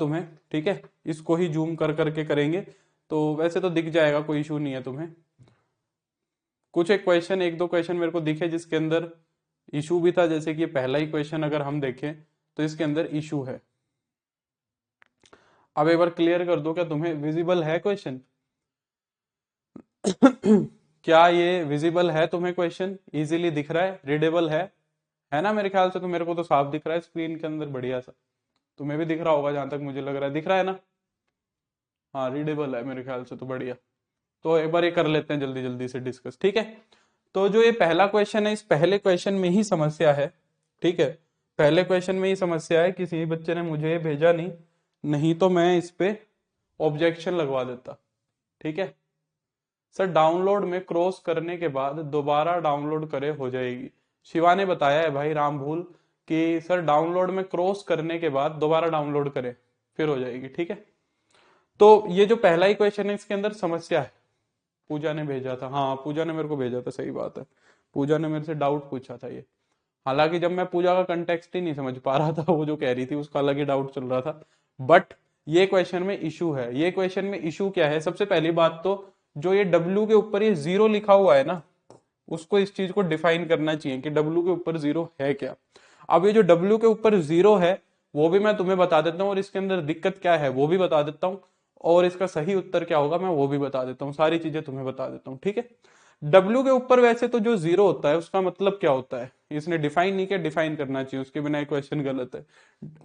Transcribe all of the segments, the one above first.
तुम्हें, ठीक है, इसको ही जूम कर करके करेंगे तो वैसे तो दिख जाएगा, कोई इशू नहीं है तुम्हें। कुछ एक क्वेश्चन, एक दो क्वेश्चन मेरे को दिखे जिसके अंदर इशू भी था, जैसे कि ये पहला ही क्वेश्चन अगर हम देखें तो इसके अंदर इशू है। अब एक बार क्लियर कर दो, क्या तुम्हें विजिबल है क्वेश्चन? क्या ये विजिबल है तुम्हें? क्वेश्चन इजीली दिख रहा है, रीडेबल है ना? मेरे ख्याल से तो मेरे को तो साफ दिख रहा है स्क्रीन के अंदर, बढ़िया सा। तुम्हें भी दिख रहा होगा जहां तक मुझे लग रहा है, दिख रहा है ना? हाँ, रीडेबल है मेरे ख्याल से तो, बढ़िया। तो एक बार ये कर लेते हैं जल्दी जल्दी से डिस्कस, ठीक है? तो जो ये पहला क्वेश्चन है, इस पहले क्वेश्चन में ही समस्या है, ठीक है? पहले क्वेश्चन में ही समस्या है, किसी बच्चे ने मुझे भेजा नहीं, नहीं तो मैं इस पे ऑब्जेक्शन लगवा देता, ठीक है? सर डाउनलोड में क्रॉस करने के बाद दोबारा डाउनलोड करे हो जाएगी। शिवा ने बताया है भाई, राम भूल, कि सर डाउनलोड में क्रॉस करने के बाद दोबारा डाउनलोड करे फिर हो जाएगी, ठीक है? तो ये जो पहला ही क्वेश्चन है इसके अंदर समस्या है। पूजा ने भेजा था, हाँ पूजा ने मेरे को भेजा था, सही बात है, पूजा ने मेरे से डाउट पूछा था ये। हालांकि जब मैं पूजा का कंटेक्स्ट ही नहीं समझ पा रहा था, वो जो कह रही थी उसका अलग ही डाउट चल रहा था। बट ये क्वेश्चन में इशू है। ये क्वेश्चन में इशू क्या है? सबसे पहली बात तो जो ये W के ऊपर ये जीरो लिखा हुआ है ना, उसको इस चीज को डिफाइन करना चाहिए कि W के ऊपर जीरो है क्या। अब ये जो W के ऊपर जीरो है वो भी मैं तुम्हें बता देता हूँ, और इसके अंदर दिक्कत क्या है वो भी बता देता हूँ, और इसका सही उत्तर क्या होगा मैं वो भी बता देता हूँ, सारी चीजें तुम्हें बता देता हूँ, ठीक है? W के ऊपर वैसे तो जो जीरो होता है उसका मतलब क्या होता है, इसने डिफाइन नहीं किया, डिफाइन करना चाहिए, उसके बिना क्वेश्चन गलत है।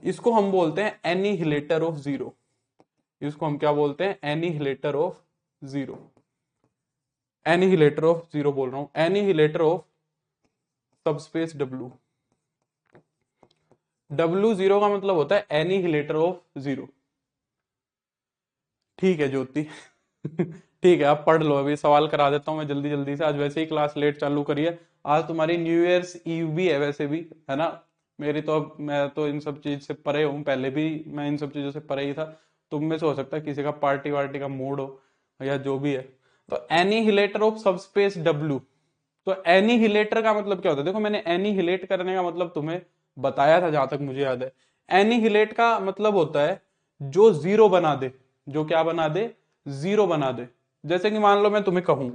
इसको हम बोलते हैं एनिहिलेटर ऑफ जीरो। इसको हम क्या बोलते हैं? Annihilator of zero. Annihilator of zero बोल रहा हूं, annihilator of subspace W। W zero का मतलब होता है एनिहिलेटर ऑफ जीरो, ठीक है ज्योति? ठीक है, आप पढ़ लो, अभी सवाल करा देता हूँ मैं जल्दी जल्दी से, आज वैसे ही क्लास लेट चालू करिए। आज तुम्हारी न्यू ईयर्स ईव भी है वैसे भी, है ना? मेरी तो अब, मैं तो इन सब चीज से परे हूँ, पहले भी मैं इन सब चीजों से परे ही था। तुम में से हो सकता है किसी का पार्टी वार्टी का मूड हो या जो भी है। तो एनीहिलेटर ऑफ सबस्पेस W। तो एनीहिलेटर का मतलब क्या होता है? देखो मैंने एनीहिलेट करने का मतलब तुम्हें बताया था जहां तक मुझे याद है। एनीहिलेट का मतलब होता है जो जीरो बना दे, जो क्या बना दे? जीरो बना दे। जैसे कि मान लो मैं तुम्हें कहूं,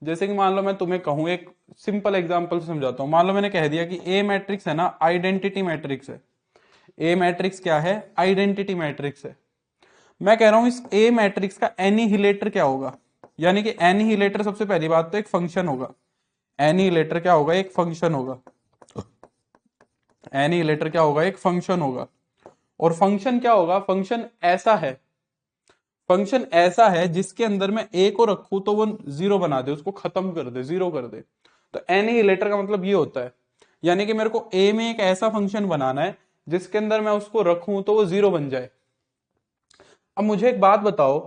जैसे कि मान लो मैं तुम्हें कहूं, एक सिंपल एग्जांपल से समझाता हूं। मान लो मैंने कह दिया कि ए मैट्रिक्स है ना, आइडेंटिटी मैट्रिक्स है। ए मैट्रिक्स क्या है? आइडेंटिटी मैट्रिक्स है। मैं कह रहा हूं इस ए मैट्रिक्स का एनीहिलेटर क्या होगा? यानी कि एनीहिलेटर सबसे पहली बात तो एक फंक्शन होगा। एनीहिलेटर क्या होगा? एक फंक्शन होगा। एनीहिलेटर क्या होगा? एक फंक्शन होगा। और फंक्शन क्या होगा? फंक्शन ऐसा है, फंक्शन ऐसा है जिसके अंदर मैं ए को रखूं तो वो जीरो बना दे, उसको खत्म कर दे, जीरो कर दे। तो एनीहिलेटर का मतलब ये होता है। यानी कि मेरे को ए में एक ऐसा फंक्शन बनाना है जिसके अंदर मैं उसको रखूं तो वो जीरो बन जाए। अब मुझे एक बात बताओ,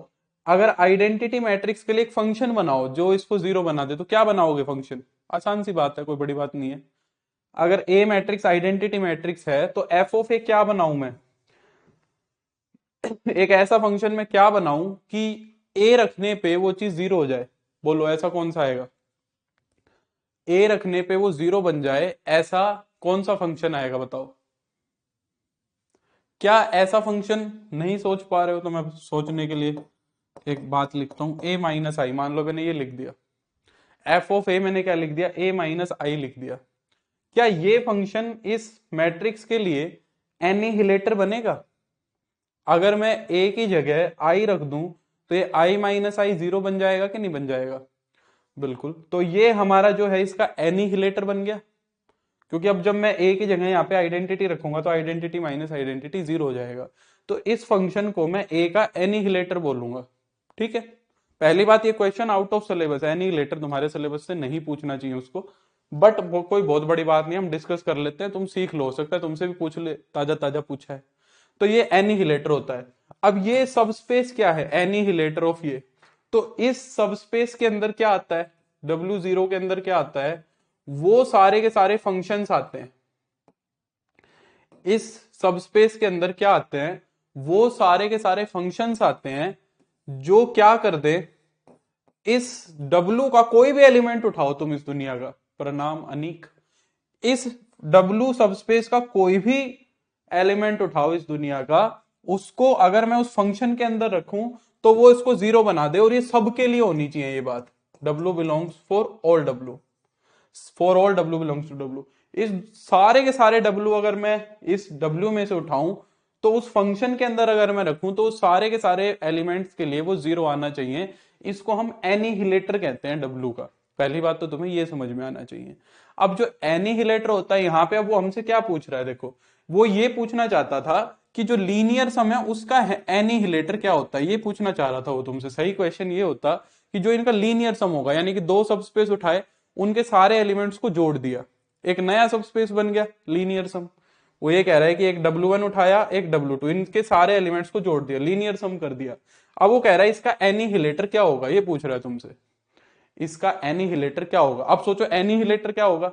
अगर आइडेंटिटी मैट्रिक्स के लिए एक फंक्शन बनाओ जो इसको जीरो बना दे, तो क्या बनाओगे फंक्शन? आसान सी बात है, कोई बड़ी बात नहीं है। अगर ए मैट्रिक्स आइडेंटिटी मैट्रिक्स है तो एफ ऑफ ए क्या बनाऊं मैं? एक ऐसा फंक्शन में क्या बनाऊं कि ए रखने पे वो चीज जीरो हो जाए? बोलो ऐसा कौन सा आएगा? ए रखने पे वो जीरो बन जाए, ऐसा कौन सा फंक्शन आएगा बताओ? क्या ऐसा फंक्शन नहीं सोच पा रहे हो? तो मैं सोचने के लिए एक बात लिखता हूं, ए माइनस आई। मान लो मैंने ये लिख दिया, एफ ऑफ ए मैंने क्या लिख दिया? ए माइनस आई लिख दिया। क्या ये फंक्शन इस मैट्रिक्स के लिए एनिहिलेटर बनेगा? अगर मैं ए की जगह आई रख दूं तो ये आई माइनस आई जीरो बन जाएगा कि नहीं बन जाएगा? बिल्कुल। तो ये हमारा जो है इसका एनिहिलेटर बन गया, क्योंकि अब जब मैं ए की जगह यहाँ पे आइडेंटिटी रखूंगा तो आइडेंटिटी माइनस आइडेंटिटी जीरो हो जाएगा। तो इस फंक्शन को मैं ए का एनिहिलेटर बोलूंगा, ठीक है? पहली बात, ये क्वेश्चन आउट ऑफ सिलेबस है, एनिहिलेटर तुम्हारे सिलेबस से नहीं पूछना चाहिए उसको। बट वो कोई बहुत बड़ी बात नहीं, हम डिस्कस कर लेते हैं, तुम सीख लो, हो सकता है तुमसे भी पूछ ले, ताजा ताजा पूछा है। तो ये एनिहिलेटर होता है। अब ये सबस्पेस क्या है? एनिहिलेटर ऑफ ये। तो इस सबस्पेस के अंदर क्या आता है? W0 के अंदर क्या आता है? वो सारे के सारे फंक्शंस आते हैं। इस सबस्पेस के अंदर क्या आते हैं? वो सारे के सारे फंक्शंस आते हैं जो क्या कर दे, इस W का कोई भी एलिमेंट उठाओ तुम इस दुनिया का, प्रणाम अनीक, इस W सबस्पेस का कोई भी एलिमेंट उठाओ इस दुनिया का, उसको अगर मैं उस फंक्शन के अंदर रखूं तो वो इसको जीरो बना दे, और ये सबके लिए होनी चाहिए ये बात। W belongs for all W, for all W belongs to W। इस सारे के सारे W अगर मैं इस W में से उठाऊं तो उस फंक्शन के अंदर अगर मैं रखूं तो सारे के सारे एलिमेंट्स के लिए वो जीरो आना चाहिए। इसको हम एनिहिलेटर कहते हैं W का। पहली बात तो तुम्हें ये समझ में आना चाहिए। अब जो एनिहिलेटर होता है यहाँ पे, अब वो हमसे क्या पूछ रहा है, देखो वो ये पूछना चाहता था कि जो लीनियर सम है उसका एनिहिलेटर क्या होता है, ये पूछना चाह रहा था वो तुमसे। सही क्वेश्चन ये होता कि जो इनका लीनियर सम होगा, यानी कि दो सबस्पेस उठाए, उनके सारे एलिमेंट्स को जोड़ दिया, एक नया सबस्पेस बन गया लीनियर सम। वो ये कह रहा है कि एक W1 उठाया, एक W2, इनके सारे एलिमेंट्स को जोड़ दिया, लीनियर सम कर दिया। अब वो कह रहा है इसका एनिहिलेटर क्या होगा, ये पूछ रहा है तुमसे, इसका एनिहिलेटर क्या होगा। अब सोचो एनिहिलेटर क्या होगा।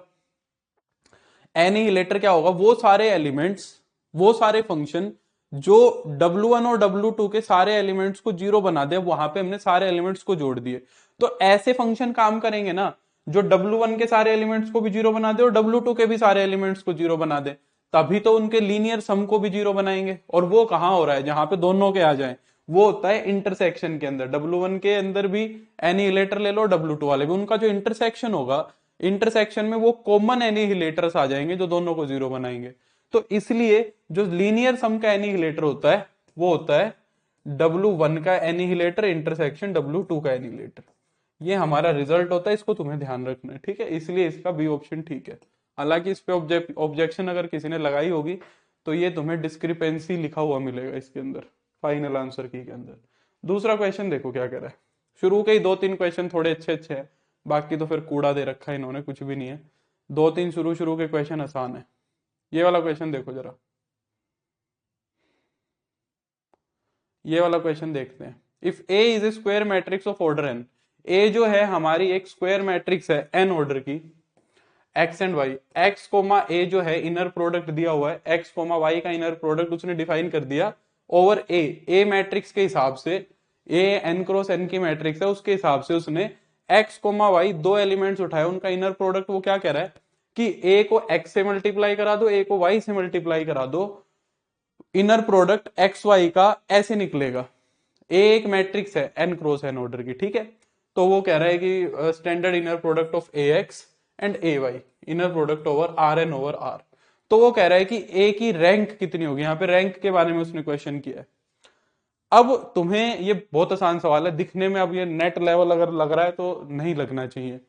एनिहिलेटर क्या होगा, वो सारे एलिमेंट्स, वो सारे फंक्शन जो W1 और W2 के सारे एलिमेंट्स को जीरो बना दे। वहां पे हमने सारे एलिमेंट्स को जोड़ दिए, तो ऐसे फंक्शन काम करेंगे ना जो W1 के सारे एलिमेंट्स को भी जीरो बना दे और W2 के भी सारे एलिमेंट्स को जीरो बना दे, तभी तो उनके लीनियर सम को भी जीरो बनाएंगे। और वो कहां हो रहा है, जहां पे दोनों के आ जाए, वो होता है इंटरसेक्शन के अंदर। W1 के अंदर भी एनिहिलेटर ले लो, W2 वाले भी, उनका जो इंटरसेक्शन होगा, इंटरसेक्शन में वो कॉमन एनिहिलेटर्स आ जाएंगे जो दोनों को जीरो बनाएंगे। तो इसलिए जो लीनियर सम का एनिहिलेटर होता है वो होता है W1 का एनिहिलेटर इंटरसेक्शन W2 का एनिहिलेटर। ये हमारा रिजल्ट होता है, इसको तुम्हें ध्यान रखना है, ठीक है। इसलिए इसका बी ऑप्शन ठीक है। हालांकि इस पे ऑब्जेक्शन अगर किसी ने लगाई होगी तो ये तुम्हें डिस्क्रिपेंसी लिखा हुआ मिलेगा इसके अंदर, फाइनल आंसर की के अंदर। दूसरा क्वेश्चन देखो क्या कह रहा है। शुरू के ही दो तीन क्वेश्चन थोड़े अच्छे अच्छे हैं, बाकी तो फिर कूड़ा दे रखा है इन्होंने, कुछ भी नहीं है। दो तीन शुरू शुरू के क्वेश्चन आसान है। ये वाला क्वेश्चन देखो जरा, ये वाला क्वेश्चन देखते हैं। If A is a square matrix of order N, A जो है हमारी एक स्क्वायर मैट्रिक्स है एन ऑर्डर की, X and Y, X comma A जो है इनर प्रोडक्ट दिया हुआ है, एक्स कोमा वाई का इनर प्रोडक्ट उसने डिफाइन कर दिया ओवर ए मैट्रिक्स के हिसाब से। ए एन क्रॉस एन की मैट्रिक्स है, उसके हिसाब से उसने एक्स कोमा वाई दो एलिमेंट्स उठाए, उनका इनर प्रोडक्ट वो क्या कह रहा है कि ए को एक्स से मल्टीप्लाई करा दो, ए को वाई से मल्टीप्लाई करा दो, इनर प्रोडक्ट एक्स वाई का ऐसे निकलेगा। ए एक मैट्रिक्स है एन क्रॉस एन ऑर्डर की, ठीक है। तो वो कह रहा है कि standard inner product of a X and a Y, inner product over R N over R. तो वो कह रहा है कि ए की रैंक कितनी होगी, यहाँ पे रैंक के बारे में उसने क्वेश्चन किया है। अब तुम्हें ये बहुत आसान सवाल है दिखने में, अब ये नेट लेवल अगर लग रहा है तो नहीं लगना चाहिए।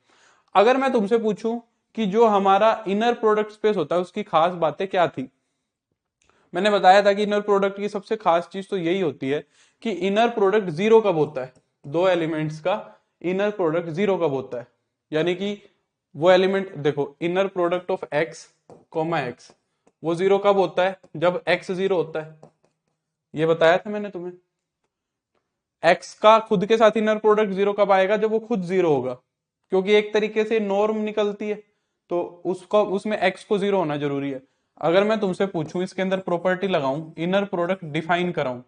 अगर मैं तुमसे पूछूं कि जो हमारा इनर प्रोडक्ट स्पेस होता है उसकी खास बातें क्या थी, मैंने बताया था कि इनर प्रोडक्ट की सबसे खास चीज तो यही होती है कि इनर प्रोडक्ट जीरो कब होता है, दो एलिमेंट्स का इनर प्रोडक्ट जीरो कब होता है। यानी कि वो एलिमेंट देखो, inner product of X comma X, वो जीरो कब होता है, जब एक्स जीरो होता है। ये बताया था मैंने तुम्हें। एक्स का खुद के साथ इनर प्रोडक्ट जीरो कब आएगा, जब वो खुद जीरो होगा, क्योंकि एक तरीके से नॉर्म निकलती है, तो उसको उसमें एक्स को जीरो होना जरूरी है। अगर मैं तुमसे पूछूं इसके अंदर प्रॉपर्टी लगाऊं, इनर प्रोडक्ट डिफाइन कराऊं,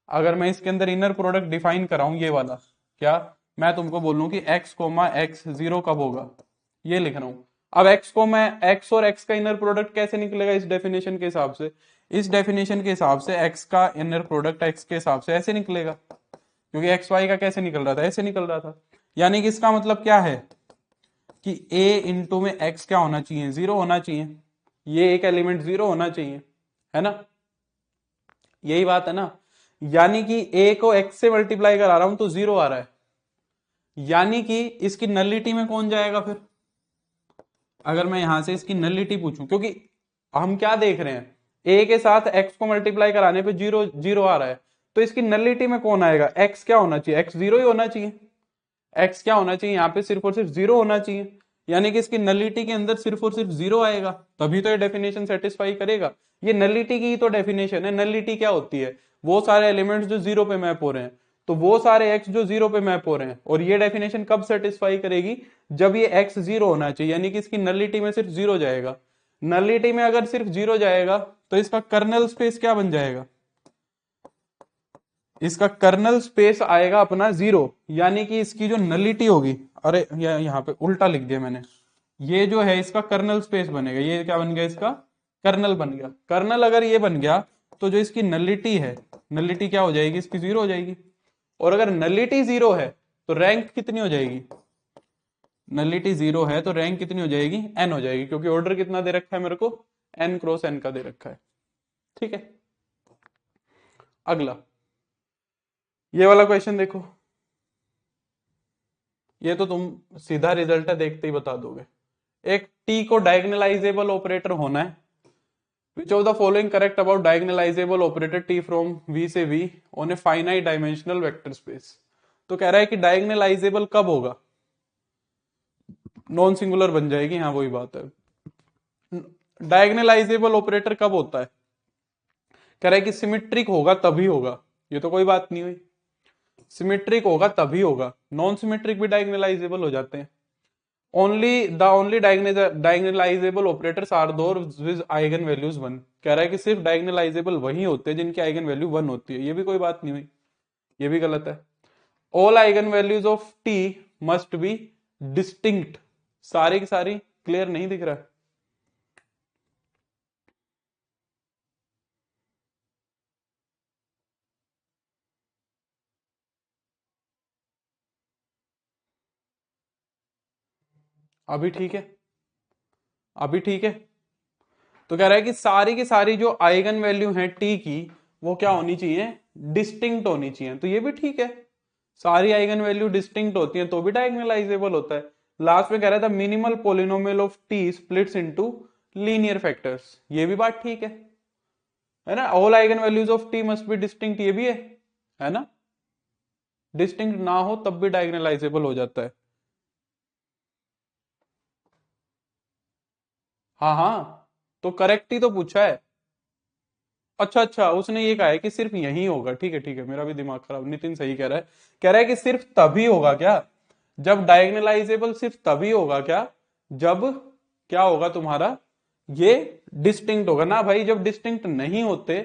अगर मैं इसके अंदर इनर प्रोडक्ट डिफाइन कराऊं ये वाला, क्या मैं तुमको बोलूं कि एक्स कोमा एक्स जीरो कब होगा, ये लिख रहा हूं। अब एक्स को मैं एक्स और एक्स का इनर प्रोडक्ट कैसे निकलेगा इस डेफिनेशन के हिसाब से, इस डेफिनेशन के हिसाब से एक्स का इनर प्रोडक्ट एक्स के हिसाब से ऐसे निकलेगा, क्योंकि एक्स वाई का कैसे निकल रहा था, ऐसे निकल रहा था। यानी कि इसका मतलब क्या है कि a इंटू में x क्या होना चाहिए, जीरो होना चाहिए, ये एक एलिमेंट जीरो होना चाहिए, है ना, यही बात है ना। यानी कि a को x से मल्टीप्लाई करा रहा हूं तो जीरो आ रहा है, यानी कि इसकी नलिटी में कौन जाएगा फिर, अगर मैं यहां से इसकी नलिटी पूछूं, क्योंकि हम क्या देख रहे हैं, a के साथ x को मल्टीप्लाई कराने पे जीरो जीरो आ रहा है, तो इसकी नलिटी में कौन आएगा, x क्या होना चाहिए, x जीरो ही होना चाहिए, x क्या होना चाहिए यहाँ पे, सिर्फ और सिर्फ जीरो होना चाहिए। यानी कि इसकी नलिटी के अंदर सिर्फ और सिर्फ जीरो आएगा, तभी तो ये डेफिनेशन सेटिस्फाई करेगा। ये नलिटी की तो डेफिनेशन है। नलिटी क्या होती है, वो सारे एलिमेंट्स जो जीरो पे मैप हो रहे हैं, तो वो सारे x जो जीरो पे मैप हो रहे हैं, और ये डेफिनेशन कब सेटिस्फाई करेगी, जब ये x जीरो होना चाहिए, यानी कि इसकी नलिटी में सिर्फ जीरो जाएगा। नलिटी में अगर सिर्फ जीरो जाएगा तो इसका कर्नल स्पेस क्या बन जाएगा, इसका कर्नल स्पेस आएगा अपना जीरो, यानी कि इसकी जो नलिटी होगी, अरे यहाँ पे उल्टा लिख दिया मैंने, ये जो है इसका कर्नल स्पेस बनेगा, ये क्या बन गया, इसका कर्नल बन गया। कर्नल अगर ये बन गया तो जो इसकी नलिटी है, नलिटी क्या हो जाएगी, इसकी 0 हो जाएगी। और अगर नलिटी 0 है तो रैंक कितनी हो जाएगी, नलिटी 0 है तो रैंक कितनी हो जाएगी, n हो जाएगी, क्योंकि ऑर्डर कितना दे रखा है मेरे को, n क्रॉस n का दे रखा है। ठीक है, अगला ये वाला क्वेश्चन देखो, ये तो तुम सीधा रिजल्ट है देखते ही बता दोगे। एक t को डायगोनलाइजेबल ऑपरेटर होना है, which of the following correct about diagonalisable operator t from v से v on a finite dimensional vector space. तो कह रहा है कि डायगोनलाइजेबल कब होगा, नॉन सिंगुलर बन जाएगी, हाँ वही बात है। डायगोनलाइजेबल ऑपरेटर कब होता है, कह रहा है कि सिमेट्रिक होगा तभी होगा, ये तो कोई बात नहीं हुई, सिमेट्रिक होगा तभी होगा, नॉन सिमेट्रिक भी डायगोनलाइजेबल हो जाते हैं। Only diagonalizable operators are those with eigen values 1, कह रहा है कि सिर्फ डायगोनलाइजेबल वही होते हैं जिनकी आइगन वैल्यू 1 होती है, ये भी कोई बात नहीं हुई, ये भी गलत है। All eigen values of T must be distinct, सारी की सारी क्लियर नहीं दिख रहा है, अभी ठीक है, अभी ठीक है। तो कह रहा है कि सारी की सारी जो आइगन वैल्यू है टी की वो क्या होनी चाहिए, डिस्टिंक्ट होनी चाहिए, तो ये भी ठीक है, सारी आइगन वैल्यू डिस्टिंक्ट होती हैं तो भी डायगोनलाइजेबल होता है। लास्ट में कह रहा था minimal polynomial of T splits into linear factors, ये भी बात ठीक है ना। All eigen values of T must be distinct, ये भी है ना, डिस्टिंक्ट ना हो तब भी डायगोनलाइजेबल हो जाता है। हाँ हाँ, तो करेक्ट ही तो पूछा है। अच्छा अच्छा, उसने ये कहा है कि सिर्फ यही होगा, ठीक है ठीक है, मेरा भी दिमाग खराब, नितिन सही कह रहा है, कह रहा है कि सिर्फ तभी होगा क्या, जब डायगोनलाइजेबल सिर्फ तभी होगा क्या, जब क्या होगा तुम्हारा, ये डिस्टिंक्ट होगा ना भाई, जब डिस्टिंक्ट नहीं होते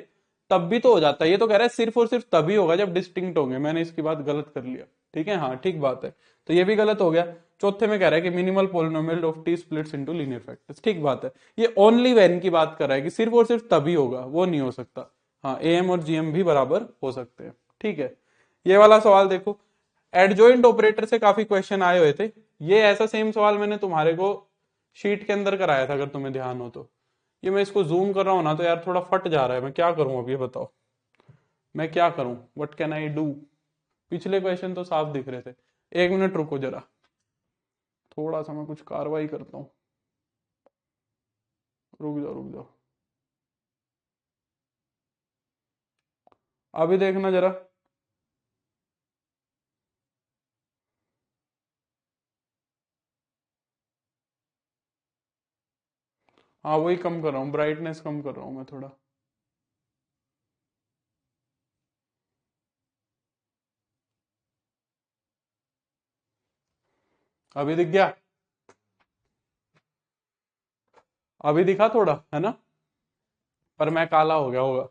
तब भी तो हो जाता है, ये तो कह रहा है सिर्फ और सिर्फ तभी होगा जब डिस्टिंक्ट होंगे, मैंने इसकी बात गलत कर लिया, ठीक है, हाँ ठीक बात है, तो ये भी गलत हो गया। चौथे में कह रहा है कि minimal polynomial of T splits into linear factors, ठीक बात है। ये ओनली व्हेन की बात कर रहा है कि सिर्फ और सिर्फ तभी होगा, वो नहीं हो सकता। हाँ, एम और जीएम भी बराबर हो सकते हैं, ठीक है। ये वाला सवाल देखो, एडजॉइंट ऑपरेटर से काफी क्वेश्चन आए हुए थे, ये ऐसा सेम सवाल मैंने तुम्हारे को शीट के अंदर कराया था अगर तुम्हें ध्यान हो तो। ये मैं इसको जूम कर रहा हूं ना तो यार थोड़ा फट जा रहा है, मैं क्या करूं अब ये बताओ, मैं क्या करूं, व्हाट कैन आई डू। पिछले क्वेश्चन तो साफ दिख रहे थे। एक मिनट रुको जरा, थोड़ा सा मैं कुछ कार्रवाई करता हूँ, रुक जाओ रुक जाओ, अभी देखना जरा। हाँ वही कम कर रहा हूँ, ब्राइटनेस कम कर रहा हूँ मैं थोड़ा। अभी दिख गया, अभी दिखा थोड़ा, है ना, पर मैं काला हो गया होगा,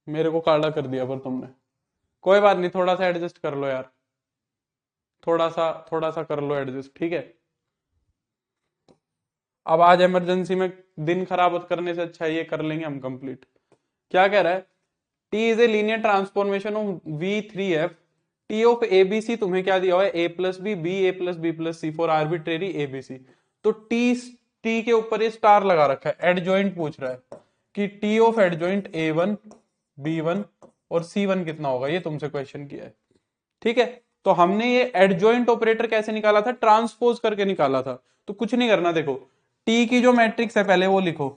मेरे को काला कर दिया पर तुमने, कोई बात नहीं, थोड़ा सा एडजस्ट कर लो यार, थोड़ा सा कर लो एडजस्ट, ठीक है। अब आज इमरजेंसी में दिन खराब करने से अच्छा ये कर लेंगे हम कंप्लीट। क्या कह रहा है, T is a linear transformation of V3F, T of ABC तुम्हें क्या दिया हुआ है, a+b a+b+c for arbitrary ABC. तो टी के ऊपर ये स्टार लगा रखा है, एडजॉइंट पूछ रहा है कि T of adjoint A1 B1 और C1 कितना होगा, ये तुमसे क्वेश्चन किया है, ठीक है। तो हमने ये एडजॉइंट ऑपरेटर कैसे निकाला था, ट्रांसपोज करके निकाला था। तो कुछ नहीं करना, देखो टी की जो मैट्रिक्स है पहले वो लिखो,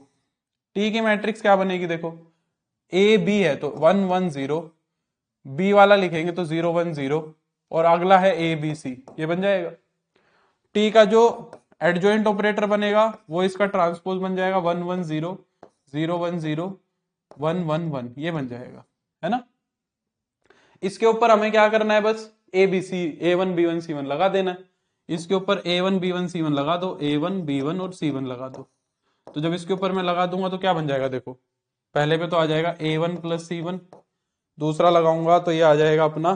टी की मैट्रिक्स क्या बनेगी, देखो ए बी है तो 1 1 0, बी वाला लिखेंगे तो 0 1 0, और अगला है ए बी सी, ये बन जाएगा। टी का जो एडजॉइंट ऑपरेटर बनेगा वो इसका ट्रांसपोज बन जाएगा, 1 1 0 0 1 0 1 1 1, ये बन जाएगा, है ना। इसके ऊपर हमें क्या करना है, बस A B C A1 B1 C1 लगा देना है, इसके ऊपर A1 B1 C1 लगा दो, A1 B1 और C1 लगा दो। तो जब इसके ऊपर मैं लगा दूंगा तो क्या बन जाएगा, देखो पहले पे तो आ जाएगा A1 + C1, दूसरा लगाऊंगा तो ये आ जाएगा अपना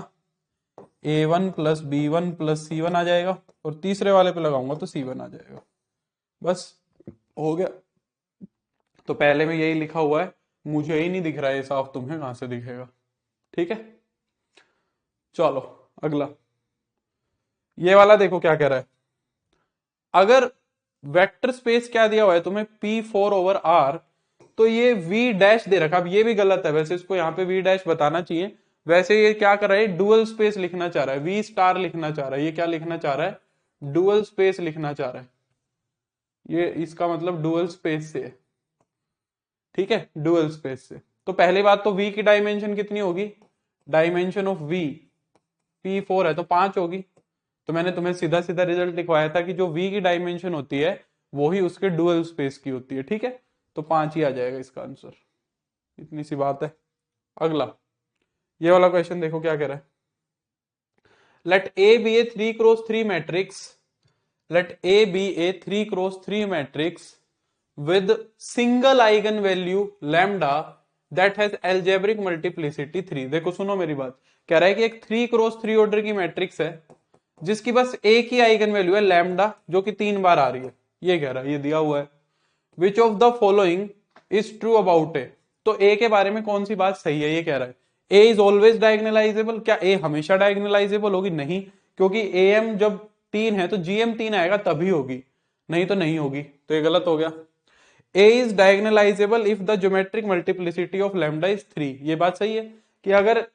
A1 + B1 + C1 आ जाएगा, और तीसरे वाले पे लगाऊंगा तो C1 आ जाएगा, बस हो गया। तो पहले में यही लिखा हुआ है, मुझे ही नहीं दिख रहा है साफ, तुम्हें कहां से दिखेगा। ठीक है, चलो अगला। ये वाला देखो क्या कह रहा है। अगर वेक्टर स्पेस क्या दिया हुआ है तुम्हें, P4/R, तो ये V डैश दे रखा। अब ये भी गलत है वैसे, इसको यहाँ पे V डैश बताना चाहिए। वैसे ये क्या कर रहा है, डुअल स्पेस लिखना चाह रहा है, V स्टार लिखना चाह रहा है। ये क्या लिखना चाह रहा है, डुअल स्पेस लिखना चाह रहा है। ये इसका मतलब डुअल स्पेस से है। ठीक है, डुअल स्पेस से। तो पहली बात तो V की डायमेंशन कितनी होगी, डायमेंशन ऑफ V P4 है तो 5 होगी। तो मैंने तुम्हें सीधा सीधा रिजल्ट लिखवाया था कि जो V की डायमेंशन होती है वो ही उसके डुअल स्पेस की होती है। ठीक है, तो 5 ही आ जाएगा इसका आंसर, इतनी सी बात है। अगला ये वाला क्वेश्चन देखो क्या कह रहा है। Let A be a 3x3 matrix, let A be a 3x3 matrix with single eigen value lambda that has algebraic multiplicity 3। देखो सुनो मेरी बात, कह रहा है कि एक 3x3 ऑर्डर की मैट्रिक्स है जिसकी बस एक ही आइगन वैल्यू है लैम्डा, जो कि 3 बार आ रही है। ये कह रहा है, ये दिया हुआ है। Which of the following is true about A, तो ए के बारे में कौन सी बात सही है, ये कह रहा है। ए इज ऑलवेज डायगोनलाइजेबल, क्या ए हमेशा डायगोनलाइजेबल होगी, नहीं, क्योंकि ए एम जब 3 है तो जी एम 3 आएगा तभी होगी, नहीं तो नहीं होगी, तो ये गलत हो गया। A is diagonalisable if the geometric multiplicity of lambda is 3, ये बात सही है कि अगर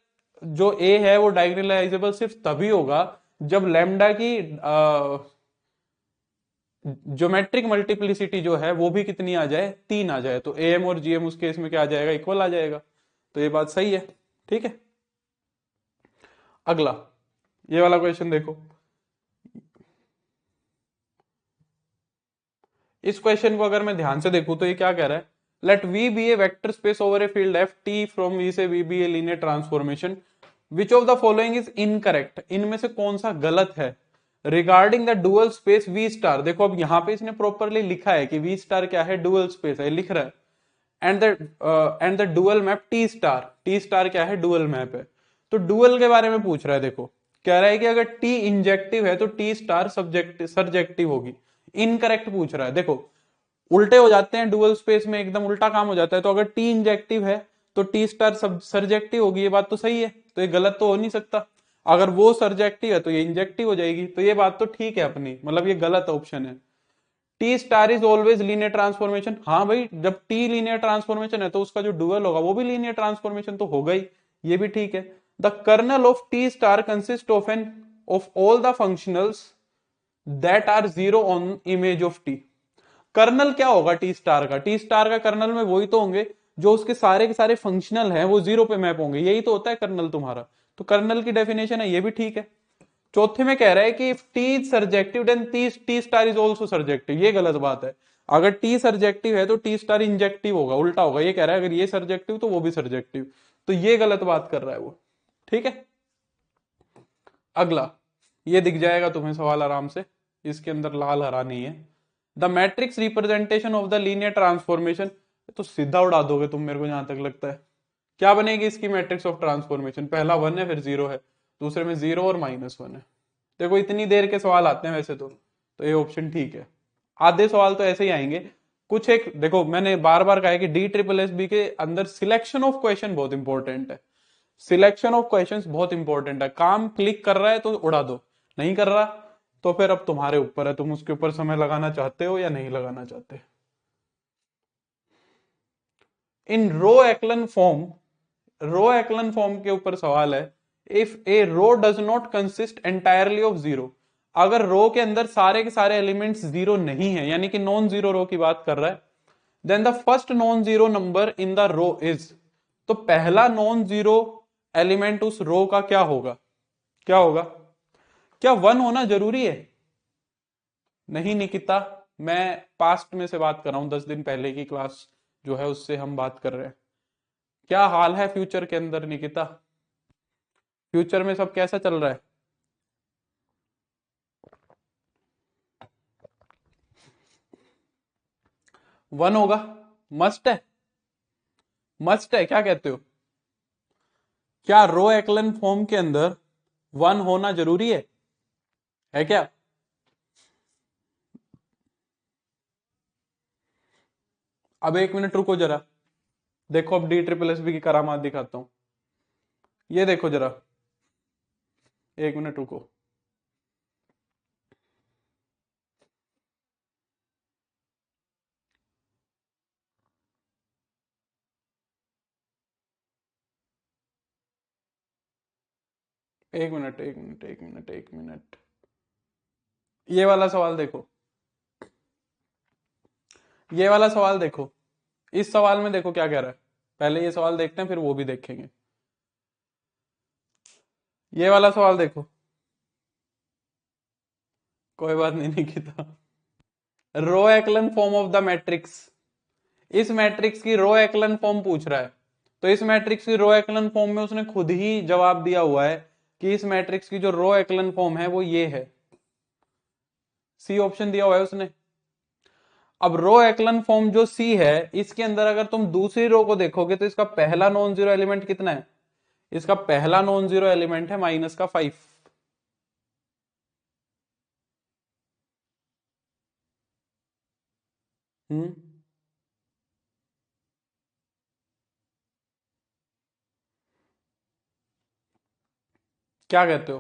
जो ए है वो डायगोनलाइजेबल सिर्फ तभी होगा जब लैम्डा की ज्योमेट्रिक मल्टीप्लिसिटी जो है वो भी कितनी आ जाए, 3 आ जाए। तो ए एम और जी एम उस केस में क्या आ जाएगा, इक्वल आ जाएगा। तो ये बात सही है। ठीक है, अगला ये वाला क्वेश्चन देखो। इस क्वेश्चन को अगर मैं ध्यान से देखूं तो ये क्या कह रहा है, let V be a vector space over a field F T from V से V be a linear transformation, which of the following is incorrect, इनमें से कौन सा गलत है, regarding the dual space V star. देखो अब यहां पे इसने प्रॉपरली लिखा है कि वी स्टार क्या है, डुअल स्पेस है, लिख रहा है। And the dual map T star, T star क्या है, डुअल मैप है। तो डुअल के बारे में पूछ रहा है। देखो कह रहा है कि अगर टी इंजेक्टिव है तो टी स्टार सब्जेक्टिव सर्जेक्टिव होगी। इनकरेक्ट पूछ रहा है। देखो उल्टे हो जाते हैं डुअल स्पेस में, एकदम उल्टा काम हो जाता है। तो अगर टी इंजेक्टिव है तो टी स्टार सर्जेक्टिव होगी, ये बात तो सही है, तो ये गलत तो हो नहीं सकता। अगर वो सर्जेक्टिव है तो ये इंजेक्टिव हो जाएगी, तो ये बात तो ठीक है अपनी, मतलब ये गलत ऑप्शन है। T star is always linear transformation, हाँ भाई जब टी लीनियर ट्रांसफॉर्मेशन है तो उसका जो डुअल होगा वो भी लीनियर ट्रांसफॉर्मेशन तो होगा ही, ये भी ठीक है। The kernel of T star consist of all the functionals that are zero on image of T. Kernel क्या होगा टी स्टार का, टी स्टार का कर्नल में वही तो होंगे जो उसके सारे के सारे फंक्शनल हैं वो जीरो पे मैप होंगे, यही तो होता है कर्नल तुम्हारा। तो कर्नल की डेफिनेशन है, ये भी ठीक है। चौथे में कह रहा है कि if T is surjective then T star is also surjective, ये गलत बात है। अगर टी सर्जेक्टिव है तो टी स्टार इंजेक्टिव होगा, उल्टा होगा। ये कह रहा है अगर ये सर्जेक्टिव तो वो भी सर्जेक्टिव, तो ये गलत बात कर रहा है वो। ठीक है, अगला ये दिख जाएगा तुम्हें सवाल आराम से, इसके अंदर लाल हरा नहीं है। The matrix representation of the linear transformation, तो सीधा उड़ा दोगे तुम मेरे को जहां तक लगता है। क्या बनेगी इसकी मैट्रिक्स ऑफ ट्रांसफॉर्मेशन, पहला 1 है फिर 0 है, दूसरे में 0 और -1 है। देखो इतनी देर के सवाल आते हैं वैसे तो ये ऑप्शन ठीक है। आधे सवाल तो ऐसे ही आएंगे। कुछ एक देखो मैंने बार बार कहा है कि डी ट्रिपल एस बी के अंदर सिलेक्शन ऑफ क्वेश्चन बहुत इंपॉर्टेंट है। सिलेक्शन ऑफ क्वेश्चंस बहुत इंपॉर्टेंट है। काम क्लिक कर रहा है तो उड़ा दो, नहीं कर रहा तो फिर अब तुम्हारे ऊपर है, तुम उसके ऊपर समय लगाना चाहते हो या नहीं लगाना चाहते। इन रो एक्लन फॉर्म के ऊपर सवाल है। If a row does not consist entirely of zero, अगर रो के अंदर सारे के सारे एलिमेंट्स जीरो नहीं है, यानी कि नॉन जीरो रो की बात कर रहा है, then the first non zero number in the row is, तो पहला नॉन जीरो एलिमेंट उस रो का क्या होगा, क्या होगा, क्या 1 होना जरूरी है। नहीं निकिता, मैं पास्ट में से बात कर रहा हूं, 10 दिन पहले की क्लास जो है उससे हम बात कर रहे हैं। क्या हाल है फ्यूचर के अंदर निकिता, फ्यूचर में सब कैसा चल रहा है। 1 होगा, मस्ट है, मस्ट है, क्या कहते हो। क्या रो एक्लन फॉर्म के अंदर 1 होना जरूरी है क्या। अब 1 मिनट रुको जरा, देखो अब डी ट्रिपल एस बी की करामात दिखाता हूँ। ये देखो जरा, एक मिनट रुको। एक मिनट, एक मिनट, एक मिनट, एक मिनट। ये वाला सवाल देखो, ये वाला सवाल देखो। इस सवाल में देखो क्या कह रहा है। पहले ये सवाल देखते हैं, फिर वो भी देखेंगे। ये वाला सवाल देखो। कोई बात नहीं Nikita. Row echelon form of the matrix. इस मैट्रिक्स की रो एक्लन फॉर्म पूछ रहा है। तो इस मैट्रिक्स की रो एक्लन फॉर्म में उसने खुद ही जवाब दिया हुआ है कि इस मैट्रिक्स की जो रो एक्लन फॉर्म है वो ये है। सी ऑप्शन दिया हुआ है उसने। अब रो एक्लन फॉर्म जो सी है, इसके अंदर अगर तुम दूसरी रो को देखोगे तो इसका पहला नॉन जीरो एलिमेंट कितना है? इसका पहला नॉन जीरो एलिमेंट है -5। हम्म, क्या कहते हो?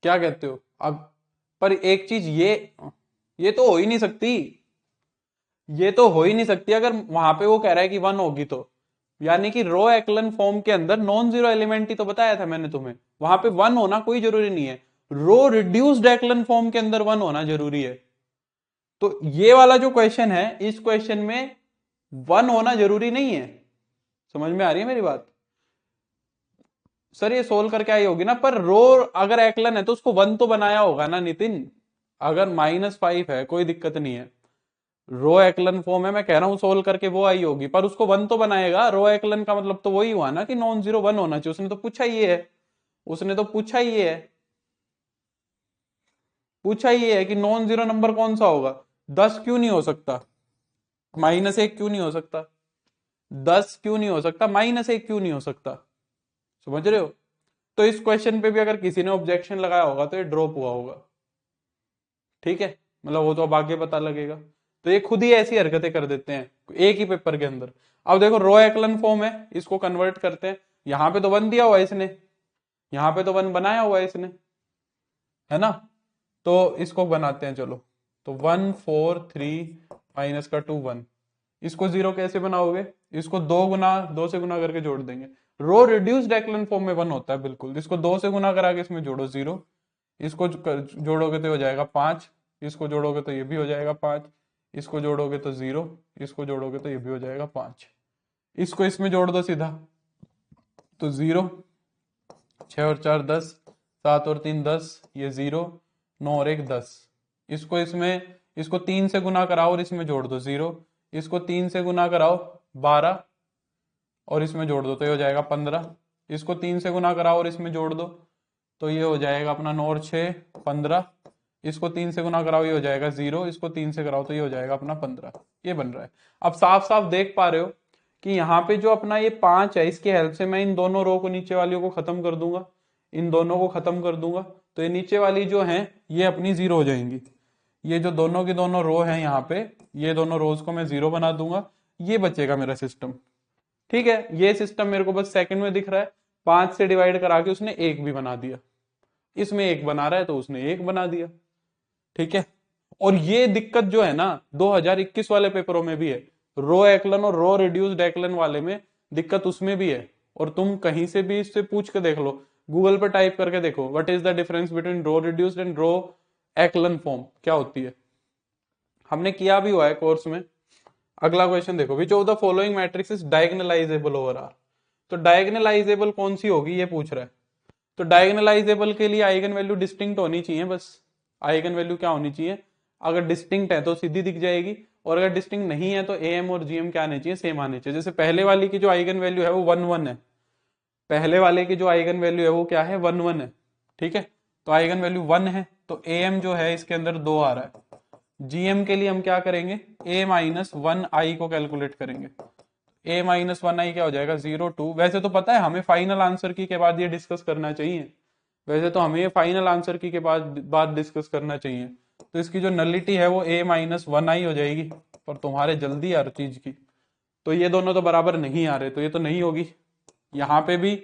क्या कहते हो अब? पर एक चीज, ये तो हो ही नहीं सकती। ये तो हो ही नहीं सकती अगर वहां पे वो कह रहा है कि 1 होगी तो। यानी कि रो एक्लन फॉर्म के अंदर नॉन जीरो एलिमेंट ही तो बताया था मैंने तुम्हें, वहां पे 1 होना कोई जरूरी नहीं है। रो रिड्यूस्ड एक्लन फॉर्म के अंदर 1 होना जरूरी है। तो ये वाला जो क्वेश्चन है, इस क्वेश्चन में 1 होना जरूरी नहीं है। समझ में आ रही है मेरी बात? सर ये सोल्व करके आई होगी ना, पर रो अगर एक्लन है तो उसको 1 तो बनाया होगा ना नितिन। अगर -5 है कोई दिक्कत नहीं है, रो एक्लन फॉर्म है, मैं कह रहा हूं सोल्व करके वो आई होगी, पर उसको 1 तो बनाएगा। रो एक्लन का मतलब तो वही हुआ ना कि नॉन जीरो 1 होना चाहिए। उसने तो पूछा ही है। उसने तो पूछा ही है। पूछा ही है कि नॉन जीरो नंबर कौन सा होगा। 10 क्यों नहीं हो सकता? -1 क्यों नहीं हो सकता? 10 क्यों नहीं हो सकता? -1 क्यों नहीं हो सकता? समझ रहे हो? तो इस क्वेश्चन पे भी अगर किसी ने ऑब्जेक्शन लगाया होगा तो ये ड्रॉप हुआ होगा। ठीक है, मतलब वो तो अब आगे पता लगेगा। तो ये खुद ही ऐसी हरकतें कर देते हैं एक ही पेपर के अंदर। अब देखो रो एक्लन फॉर्म है, इसको कन्वर्ट करते हैं। यहां पे तो 1 दिया हुआ है इसने, यहां पे तो 1 बनाया हुआ है इसने, है ना? तो इसको बनाते हैं चलो। तो 1 4 3 माइनस का 2 1। इसको जीरो कैसे बनाओगे? इसको 2 से गुना करके जोड़ देंगे। रो रिड्यूस्ड एक्लन फॉर्म में 1 होता है बिल्कुल। इसको 2 से गुना करा के इसमें जोड़ो 0। इसको जोड़ोगे तो हो जाएगा 5। इसको जोड़ोगे तो ये भी हो जाएगा 5। इसको जोड़ोगे तो 0। इसको जोड़ोगे तो ये भी हो जाएगा 5। इसको इसमें जोड़ दो सीधा, तो 0। 6 और 4 10, 7 और 3 10, ये 0। 9 और 1 10। इसको इसमें, इसको 3 से गुना कराओ और इसमें जोड़ दो 0। इसको 3 से गुना कराओ 12 और इसमें जोड़ दो तो ये हो जाएगा 15। इसको 3 से गुना कराओ और इसमें जोड़ दो तो ये हो जाएगा अपना 9 और 6 15। इसको 3 से गुना कराओ, ये हो जाएगा 0। इसको 3 से कराओ तो ये हो जाएगा अपना 15। ये बन रहा है। अब साफ साफ देख पा रहे हो कि यहाँ पे जो अपना ये 5 है, इसकी हेल्प से मैं इन दोनों रो को, नीचे वालियों को खत्म कर दूंगा। इन दोनों को खत्म कर दूंगा तो ये नीचे वाली जो है ये अपनी 0 हो जाएंगी। ये जो दोनों की दोनों रो है यहाँ पे, ये दोनों रोज को मैं 0 बना दूंगा। ये बचेगा मेरा सिस्टम। ठीक है, ये सिस्टम मेरे को बस सेकंड में दिख रहा है। 5 से डिवाइड करा के उसने 1 भी बना दिया। इसमें 1 बना रहा है तो उसने 1 बना दिया। ठीक है। और ये दिक्कत जो है ना 2021 वाले पेपरों में भी है। रो एक्लन और रो रिड्यूस्ड एक्लन वाले में दिक्कत उसमें भी है। और तुम कहीं से भी इससे पूछ के देख लो, गूगल पर टाइप करके देखो what is the difference between row reduced and row echelon form, क्या होती है। हमने किया भी हुआ है कोर्स में। अगला क्वेश्चन देखो, which of the following matrix is diagonalizable over R. तो डायगोनलाइजेबल कौन सी होगी ये पूछ रहा है। तो डायगोनलाइजेबल के लिए आइगन वैल्यू डिस्टिंक्ट होनी चाहिए बस। आइगन वैल्यू क्या होनी चाहिए? अगर डिस्टिंक्ट है तो सीधी दिख जाएगी, और अगर डिस्टिंक्ट नहीं है तो एम और जीएम क्या आने चाहिए? सेम आने चाहिए। जैसे पहले वाली की जो आइगन वैल्यू है वो 1 1 है। पहले वाले की जो आइगन वैल्यू है वो क्या है? 1 1 है। ठीक है, तो आइगन वैल्यू 1 है तो एम जो है इसके अंदर 2 आ रहा है। जीएम के लिए हम क्या करेंगे? a-1i को कैलकुलेट करेंगे। a-1i क्या हो जाएगा? 0 2। वैसे तो पता है हमें फाइनल आंसर की के बाद ये डिस्कस करना चाहिए। वैसे तो हमें फाइनल आंसर की के बाद डिस्कस करना चाहिए। तो इसकी जो नलिटी है वो a-1i हो जाएगी। पर तुम्हारे जल्दी हर चीज की। तो ये दोनों तो बराबर नहीं आ रहे, तो ये तो नहीं होगी। यहाँ पे भी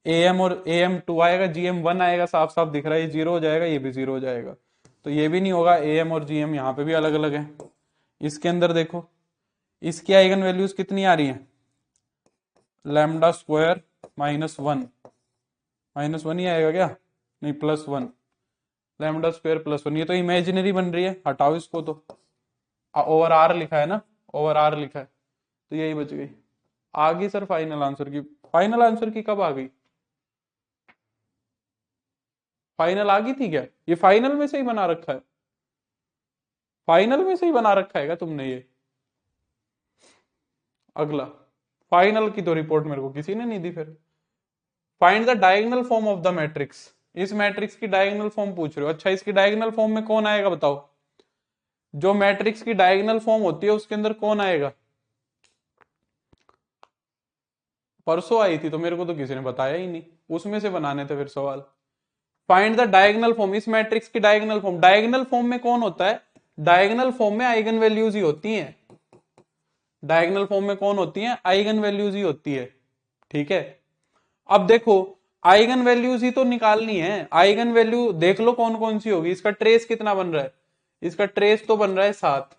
am और am2 आएगा, gm1 आएगा, साफ साफ दिख रहा है, ये जीरो हो जाएगा, ये भी जीरो हो जाएगा। तो ये भी नहीं होगा, am और gm यहाँ पे भी अलग अलग है। इसके अंदर देखो, इसकी आइगन वैल्यूज कितनी आ रही है, लैम्डा स्क्वायर -1, -1 ही आएगा क्या, नहीं +1, लैम्डा स्क्वायर +1। ये तो इमेजिनरी बन रही है, हटाओ इसको, तो ओवर आर लिखा है ना, ओवर आर लिखा है, तो यही बच गई। आ गई सर फाइनल आंसर की, फाइनल आंसर की कब आ गई, फाइनल आ गई थी क्या, ये फाइनल में से ही बना रखा है, फाइनल में से ही बना रखा है क्या तुमने ये। अगला, फाइनल की तो रिपोर्ट मेरे को किसी ने नहीं दी। फिर find the diagonal form of the matrix, इस मैट्रिक्स की डायगोनल फॉर्म पूछ रहे हो। अच्छा, इसकी डायगोनल फॉर्म में कौन आएगा बताओ, जो मैट्रिक्स की डायगोनल फॉर्म होती है उसके अंदर कौन आएगा। परसों आई थी तो मेरे को तो किसी ने बताया ही नहीं, उसमें से बनाने थे फिर सवाल। फाइंड द डायगोनल फॉर्म, इस मैट्रिक्स की डायगोनल फॉर्म, डायगोनल फॉर्म में कौन होता है, डायगोनल फॉर्म में आइगन वैल्यूज ही होती हैं, डायगोनल फॉर्म में कौन होती हैं, आइगन वैल्यूज ही होती है। ठीक है, अब देखो आइगन वैल्यूज ही तो निकालनी है, आइगन वैल्यू देख लो कौन कौन सी होगी। इसका ट्रेस कितना बन रहा है, इसका ट्रेस तो बन रहा है 7,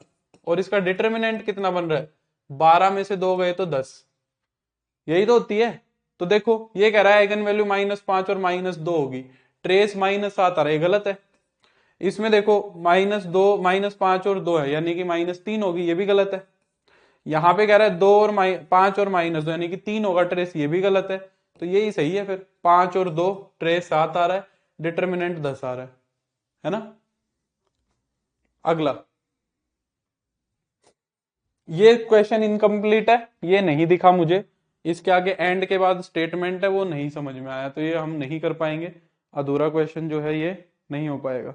और इसका डिटर्मिनेंट कितना बन रहा है, 12 में से 2 गए तो 10, यही तो होती है। तो देखो ये कह रहा है आइगन वैल्यू -5 और -2 होगी, ट्रेस -7 आ रहा है, गलत है। इसमें देखो -2, -5 और 2 है, यानी कि -3 होगी, ये भी गलत है। यहाँ पे कह रहा है 2 और 5 और -2 यानी कि 3 होगा ट्रेस, ये भी गलत है। तो यही सही है फिर, 5 और 2 ट्रेस 7 आ रहा है, डिटर्मिनेंट 10 आ रहा है ना। अगला, ये क्वेश्चन इनकम्प्लीट है, ये नहीं दिखा मुझे, इसके आगे एंड के बाद स्टेटमेंट है वो नहीं समझ में आया, तो ये हम नहीं कर पाएंगे, अधूरा क्वेश्चन जो है ये नहीं हो पाएगा।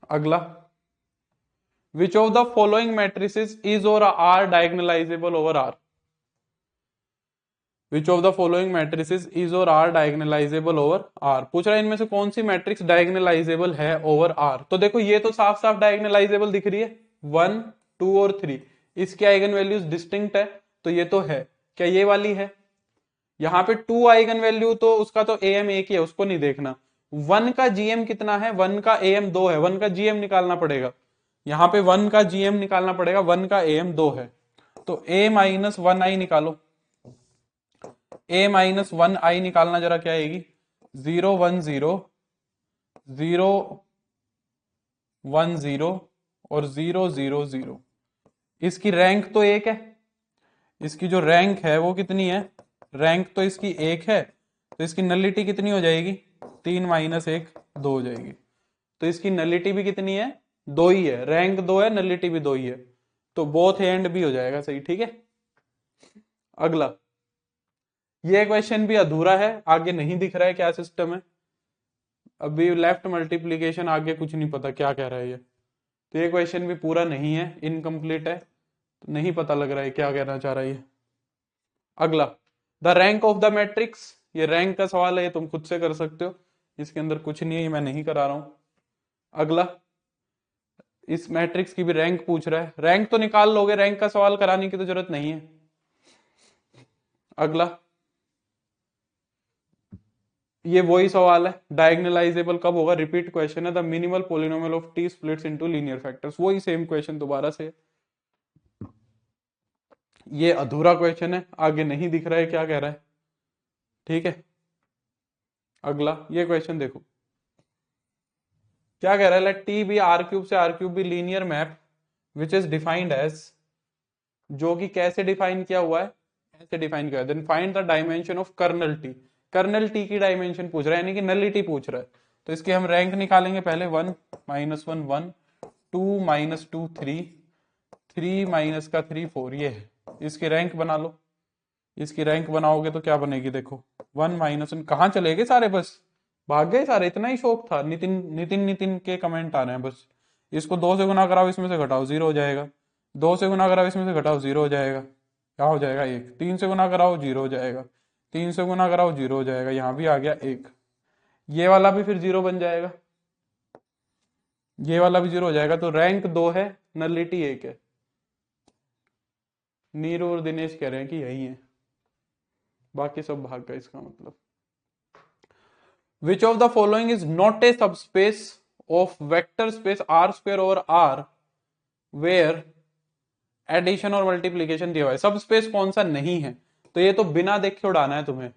अगला, which of the following matrices is और are diagonalisable over R, which of the following matrices is और आर डायगोनलाइजेबल ओवर आर, पूछ रहा है इनमें से कौन सी मैट्रिक्स डायगोनलाइजेबल है ओवर आर। तो देखो ये तो साफ साफ डायगोनलाइजेबल दिख रही है, 1, 2 और 3, इसकी आइगन वैल्यूज डिस्टिंक्ट है, तो ये तो है। क्या ये वाली है, यहाँ पे 2 आइगन वैल्यू, तो उसका तो एम एक ही है, उसको नहीं देखना। 1 का जीएम कितना है, 1 का एम 2 है, 1 का जीएम निकालना पड़ेगा, यहाँ पे 1 का जीएम निकालना पड़ेगा, 1 का एम 2 है, तो a-1i निकालो, a-1i निकालना जरा, क्या आएगी, 0 1 0 0 1 0 और 0 0 0। इसकी रैंक तो 1 है, इसकी जो रैंक है वो कितनी है, रैंक तो इसकी 1 है, तो इसकी नलिटी कितनी हो जाएगी, 3 - 1 2 हो जाएगी। तो इसकी नलिटी भी कितनी है, 2 ही है, रैंक 2 है, नलिटी भी 2 ही है, तो बोथ एंड भी हो जाएगा सही। ठीक है, अगला, ये क्वेश्चन भी अधूरा है, आगे नहीं दिख रहा है क्या सिस्टम है, अभी लेफ्ट मल्टीप्लीकेशन, आगे कुछ नहीं पता क्या कह रहा है ये, तो ये क्वेश्चन भी पूरा नहीं है, इनकम्प्लीट है, तो नहीं पता लग रहा है क्या कहना चाह रहा है ये। अगला, the rank of the matrix, ये रैंक का सवाल है, ये तुम खुद से कर सकते हो, इसके अंदर कुछ नहीं है, ये मैं नहीं करा रहा हूं। अगला, इस मैट्रिक्स की भी रैंक पूछ रहा है, रैंक तो निकाल लोगे, रैंक का सवाल कराने की तो जरूरत नहीं है। अगला, ये वही सवाल है, डायगोनलाइजेबल कब होगा, रिपीट क्वेश्चन है, the minimal polynomial of T splits into linear factors, वही सेम क्वेश्चन दोबारा से। ये अधूरा क्वेश्चन है, आगे नहीं दिख रहा है क्या कह रहा है। ठीक है, अगला, ये क्वेश्चन देखो क्या कह रहा है, let T be R cube से R cube be linear map which is defined as, जो कि कैसे डिफाइन किया हुआ है, ऐसे डिफाइन किया, then find the dimension of kernel T, kernel T की डायमेंशन पूछ रहा है, यानी कि नलिटी पूछ रहा है, तो इसकी हम रैंक निकालेंगे पहले, 1 -1 1 2 -2 3 3 -3 4, ये है, इसकी रैंक बना लो। इसकी रैंक बनाओगे तो क्या बनेगी, देखो 1 -1, कहाँ चले गए सारे, बस भाग गए सारे, इतना ही शौक था, नितिन नितिन नितिन के कमेंट आ रहे हैं बस। इसको 2 से गुना कराओ, इसमें से घटाओ, 0 हो जाएगा, 2 से गुना कराओ, इसमें से घटाओ, 0 हो जाएगा, क्या हो जाएगा 1, 3 से गुना कराओ, 0 हो जाएगा, 3 से गुना कराओ, 0 हो जाएगा, यहाँ भी आ गया 1, ये वाला भी फिर 0 बन जाएगा, ये वाला भी जीरो हो जाएगा, तो रैंक 2 है, नलिटी 1 है। नीरू और दिनेश कह रहे हैं कि यही है, बाकी सब भाग गए इसका मतलब। Which of the following is not a subspace of vector space R square over R where addition और मल्टीप्लीकेशन दिया हुआ है। सब स्पेस कौन सा नहीं है, तो ये तो बिना देखे उड़ाना है तुम्हें,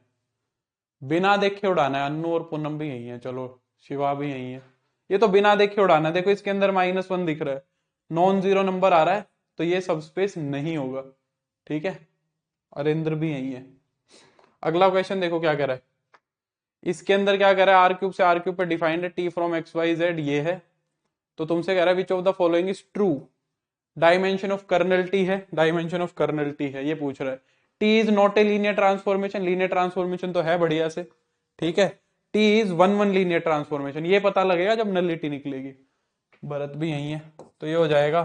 बिना देखे उड़ाना है। अन्नू और पूनम भी यही है, चलो शिवा भी यही है, ये तो बिना देखे उड़ाना है। देखो इसके अंदर -1 दिख रहा है, नॉन जीरो नंबर आ रहा है, तो ये सब स्पेस नहीं होगा, ठीक है। अरिंद्र भी यही है। अगला क्वेश्चन देखो क्या कह रहा है, इसके अंदर क्या कह रहा है, आर क्यूब से आर क्यूब पे डिफाइंड है, T from X Y Z ये है। तो तुमसे कह रहा है which of the following is true, dimension of kernel T है, डायमेंशन ऑफ कर्नल टी है, ये पूछ रहा है। T is not a linear transformation, linear transformation तो है बढ़िया से, ठीक है। टी इज 1 1 लीनियर ट्रांसफॉर्मेशन, ये पता लगेगा जब नलिटी निकलेगी। भरत भी यही है, तो ये हो जाएगा